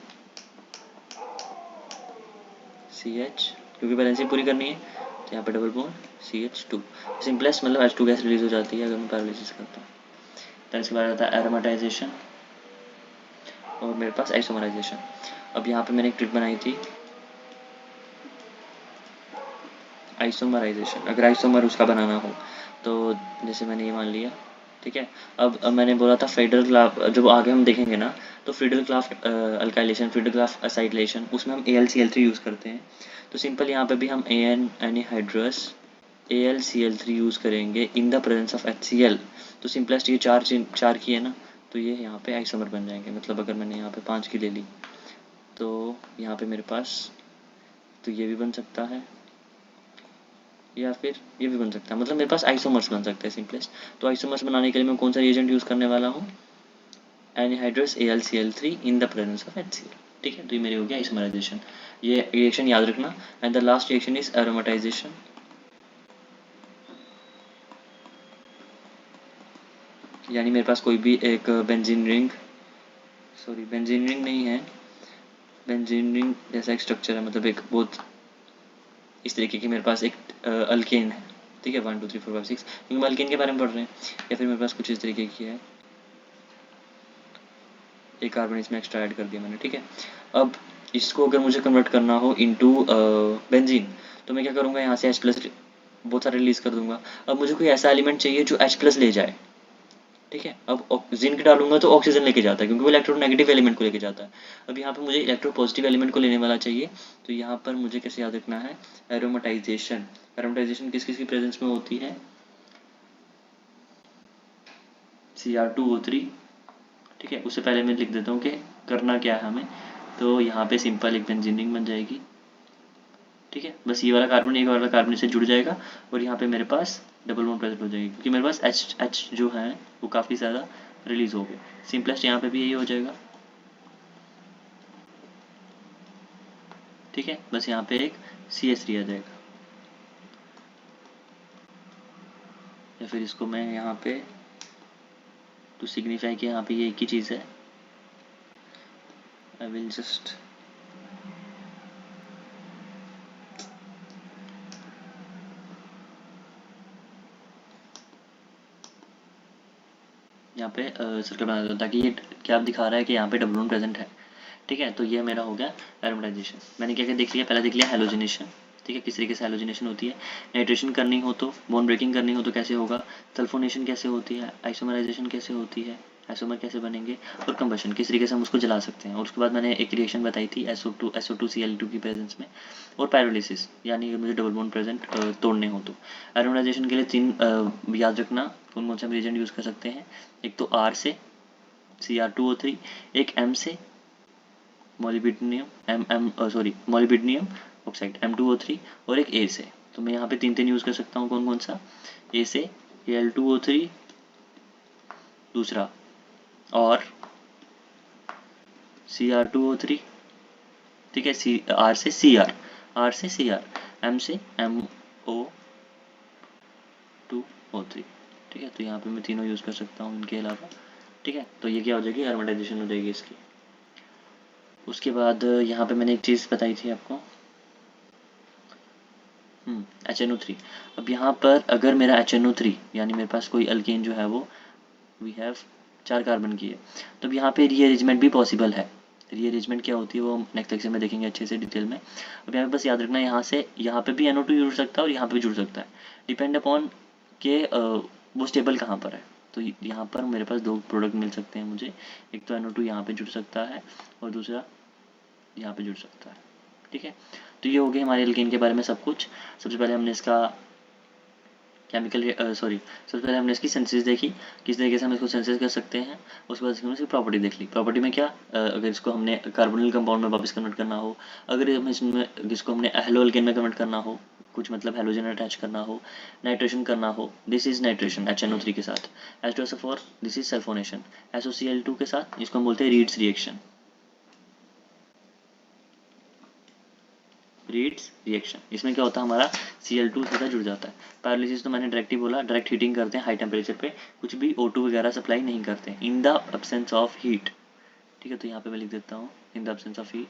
CH क्योंकि बैलेंसिंग पूरी करनी है तो यहाँ पे डबल बॉन्ड CH2। सिंपलेस्ट मतलब H2 गैस रिलीज हो जाती है अगर मैं पैरालिसिस करता हूँ। तो इसके बाद आता है एरोमेटाइजेशन और मेरे पास आइसोमराइजेशन। अब यहाँ पे मैंने एक ट्रिक बनाई थी आइसोमराइजेशन, अगर आइसोमर उसका बनाना हो तो जैसे मैंने ये मान लिया। ठीक है, अब मैंने बोला था फेडरल, जब आगे हम देखेंगे ना तो Friedel craft alkylation, Friedel craft acylation, उसमें हम AlCl3 यूज़ करते हैं। तो सिंपल यहाँ पे भी हम एनहाइड्रस AlCl3 यूज़ करेंगे इन द प्रेजेंस ऑफ HCl। तो सिंपलेस्ट ये चार की है ना, तो ये यहाँ पे आइसोमर बन जाएंगे। मतलब अगर मैंने यहाँ पे 5 की ले ली तो यहाँ पे मेरे पास, तो ये भी बन सकता है या फिर ये भी बन सकता है, मतलब मेरे पास आइसोमर्स बन सकते हैं सिंपलेस्ट। तो आइसोमर्स बनाने के लिए मैं कौन सा रिएजेंट यूज़ करने वाला हूँ, anhydrous AlCl3 in the presence of HCl। ठीक है, तो ये मेरी हो गया आइसोमराइजेशन। ये रिएक्शन याद रखना। And the last reaction is aromatisation. यानी मेरे पास कोई भी एक benzene ring, sorry benzene ring नहीं है, बेंजीन रिंग जैसा एक स्ट्रक्चर है, मतलब एक बहुत इस तरीके की मेरे पास एक अल्केन है। ठीक है, 1 2 3 4 5 6, क्योंकि हम अल्केन के बारे में पढ़ रहे हैं। या फिर मेरे पास कुछ इस तरीके की है, एक कार्बन इसमें एक्स्ट्रा ऐड कर दिया मैंने। ठीक है, अब इसको अगर मुझे कन्वर्ट करना हो इनटू बेंजीन, तो मैं क्या करूँगा, यहाँ से H+ बहुत सारे रिलीज कर दूंगा। अब मुझे कोई ऐसा एलिमेंट चाहिए जो H+ ले जाए। ठीक है, अब जिंक डालूंगा तो ऑक्सीजन लेके जाता है, क्योंकि वो इलेक्ट्रोनेगेटिव एलिमेंट को लेके जाता है। अब यहाँ पे मुझे इलेक्ट्रोपॉजिटिव एलिमेंट को लेने वाला चाहिए। तो यहाँ पर मुझे कैसे याद रखना है, एरोमेटाइजेशन। एरोमेटाइजेशन किस किस की प्रेजेंस में होती है, Cr2O3। ठीक है, उससे पहले मैं लिख देता हूँ कि करना क्या है हमें। तो यहाँ पे सिंपल एक बेंजीन रिंग बन जाएगी। ठीक है, बस ये वाला कार्बन इससे जुड़ जाएगा और यहाँ पे मेरे पास डबल बॉन्ड प्रेजेंट हो जाएगी, क्योंकि मेरे पास H जो है वो काफ़ी ज़्यादा रिलीज हो गए। सिंपलेस्ट यहाँ पे भी यही हो जाएगा। ठीक है, बस यहाँ पे एक CH3 आ जाएगा, या फिर इसको मैं यहाँ पे टू सिग्निफाई कि यहाँ पे ये एक ही चीज़ है, आई विल जस्ट यहाँ पे सर्कल बना देता हूँ, ताकि ये क्या दिखा रहा है कि यहाँ पे डबल बॉन्ड प्रेजेंट है। ठीक है, तो ये मेरा हो गया एरोमेटाइजेशन। मैंने क्या क्या देख लिया, पहले देख लिया हेलोजिनेशन। ठीक है, किस तरीके से हेलोजिनेशन होती है। नाइट्रेशन करनी हो तो, बॉन्ड ब्रेकिंग करनी हो तो कैसे होगा, सल्फोनेशन कैसे होती है, आइसोमराइजेशन कैसे होती है, आइसोमर कैसे बनेंगे, और कंबशन किस तरीके से हम उसको जला सकते हैं। और उसके बाद मैंने एक रिएक्शन बताई थी SO2 की प्रेजेंस में, और पायरोलिसिस, यानी कि मुझे डबल बॉन्ड प्रेजेंट तोड़ने हो तो। एरोमेटाइजेशन के लिए 3 याद रखना कौन कौन से हम रिएजेंट यूज़ कर सकते हैं। एक तो R से Cr2O3, एक M से मोलिब्डेनियम ऑक्साइड M2O3, और एक A से। तो मैं यहाँ पे 3 यूज़ कर सकता हूँ, कौन कौन सा, A से Al2O3 दूसरा, और Cr2O3। ठीक है, R से Cr, M से MO2O3। ठीक है, तो यहाँ पे मैं तीनों यूज़ कर सकता हूँ इनके अलावा। ठीक है, तो ये क्या हो जाएगी, एरोमेटाइजेशन हो जाएगी इसकी। उसके बाद यहाँ पे मैंने एक चीज़ बताई थी आपको, HNO3। अब यहाँ पर अगर मेरा HNO3 यानी मेरे पास कोई अल्केन जो है वो वी हैव 4 कार्बन की है, तो अब यहाँ पे रीअरेंजमेंट भी पॉसिबल है। रीअरेंजमेंट क्या होती है वो हम नेक्स्ट लेक्चर में देखेंगे अच्छे से डिटेल में। अब यहाँ पे बस याद रखना, यहाँ से यहाँ पे भी NO2 जुड़ सकता है और यहाँ पे भी जुड़ सकता है, डिपेंड अपॉन के वो स्टेबल कहाँ पर है। तो यहाँ पर मेरे पास 2 प्रोडक्ट मिल सकते हैं मुझे, एक तो NO2 यहाँ पे जुड़ सकता है और दूसरा यहाँ पे जुड़ सकता है। ठीक है, तो ये हो गया हमारे एल्केन के बारे में सब कुछ। सबसे पहले हमने इसका सबसे पहले हमने इसकी सिंथेसिस देखी, किस तरीके से हम इसको सिंथेसिस कर सकते हैं। उसके बाद हमने इसकी प्रॉपर्टी देख ली। प्रॉपर्टी में क्या, अगर इसको हमने कार्बोनिल कंपाउंड में वापस कन्वर्ट करना हो, अगर हम इसमें इसको हमने हेलो एल्केन में कन्वर्ट करना हो, कुछ मतलब हेलोजन अटैच करना हो, नाइट्रेशन करना हो, दिस इज नाइट्रेशन HNO3 के साथ। H2SO4 this is sulphonation. SOCl2 के साथ जिसको हम बोलते हैं रीड्स रिएक्शन, रीड्स रिएक्शन। इसमें क्या होता है, हमारा Cl2 सीधा जुड़ जाता है। पैरालिसिस तो मैंने डायरेक्ट ही बोला, डायरेक्ट हीटिंग करते हैं हाई टेम्परेचर पे, कुछ भी O2 वगैरह सप्लाई नहीं करते हैं, in the absence of heat. ठीक है, तो यहाँ पे मैं लिख देता हूँ in the absence of heat.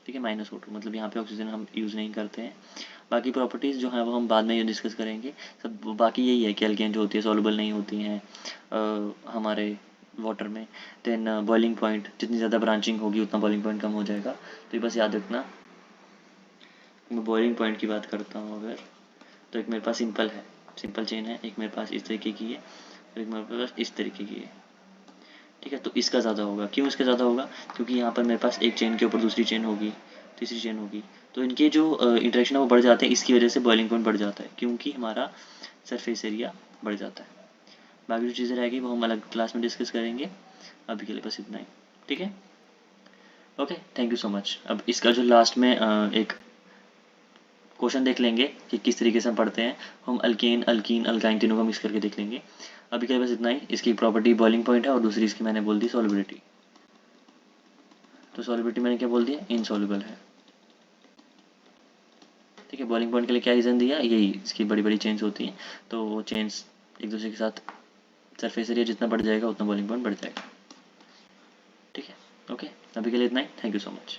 ठीक है, -O2, मतलब यहाँ पे ऑक्सीजन हम यूज़ नहीं करते हैं। बाकी प्रॉपर्टीज़ जो है वो हम बाद में ये डिस्कस करेंगे। सब बाकी यही है कि एल्केन जो होती है सॉल्युबल नहीं होती हैं हमारे वाटर में। देन बॉइलिंग पॉइंट, जितनी ज़्यादा ब्रांचिंग होगी उतना बॉइलिंग पॉइंट कम हो जाएगा। तो ये बस याद रखना। मैं बॉइलिंग पॉइंट की बात करता हूँ अगर, तो एक मेरे पास सिंपल है सिंपल चेन है, एक मेरे पास इस तरीके की है और एक मेरे पास इस तरीके की है। ठीक है, तो इसका ज़्यादा होगा। क्यों इसका ज़्यादा होगा? क्योंकि यहाँ पर मेरे पास एक चेन के ऊपर दूसरी चेन होगी, तीसरी चेन होगी, तो इनके जो इंटरेक्शन है वो बढ़ जाते हैं। इसकी वजह से बॉइलिंग पॉइंट बढ़ जाता है, क्योंकि हमारा सरफेस एरिया बढ़ जाता है। बाकी जो चीज़ें रहेगी वो हम अलग क्लास में डिस्कस करेंगे। अभी के लिए बस इतना ही। ठीक है, okay, thank you so much. अब इसका जो लास्ट में एक क्वेश्चन देख लेंगे कि किस तरीके से हम पढ़ते हैं। हम अल्केन, अल्कीन, अल्काइन तीनों को मिक्स करके देख लेंगे। अभी के लिए बस इतना ही। इसकी प्रॉपर्टी बॉइलिंग पॉइंट है और दूसरी इसकी मैंने बोल दी सॉल्युबिलिटी। तो सॉल्युबिलिटी मैंने क्या बोल दिया? इनसॉल्युबल है। ठीक है, बॉइलिंग पॉइंट के लिए क्या रीज़न दिया? यही, इसकी बड़ी बड़ी चेन्स होती हैं, तो वो चेन्स एक दूसरे के साथ सरफेस एरिया जितना बढ़ जाएगा उतना बॉइलिंग पॉइंट बढ़ जाएगा। ठीक है, ओके, अभी के लिए इतना ही। Thank you so much.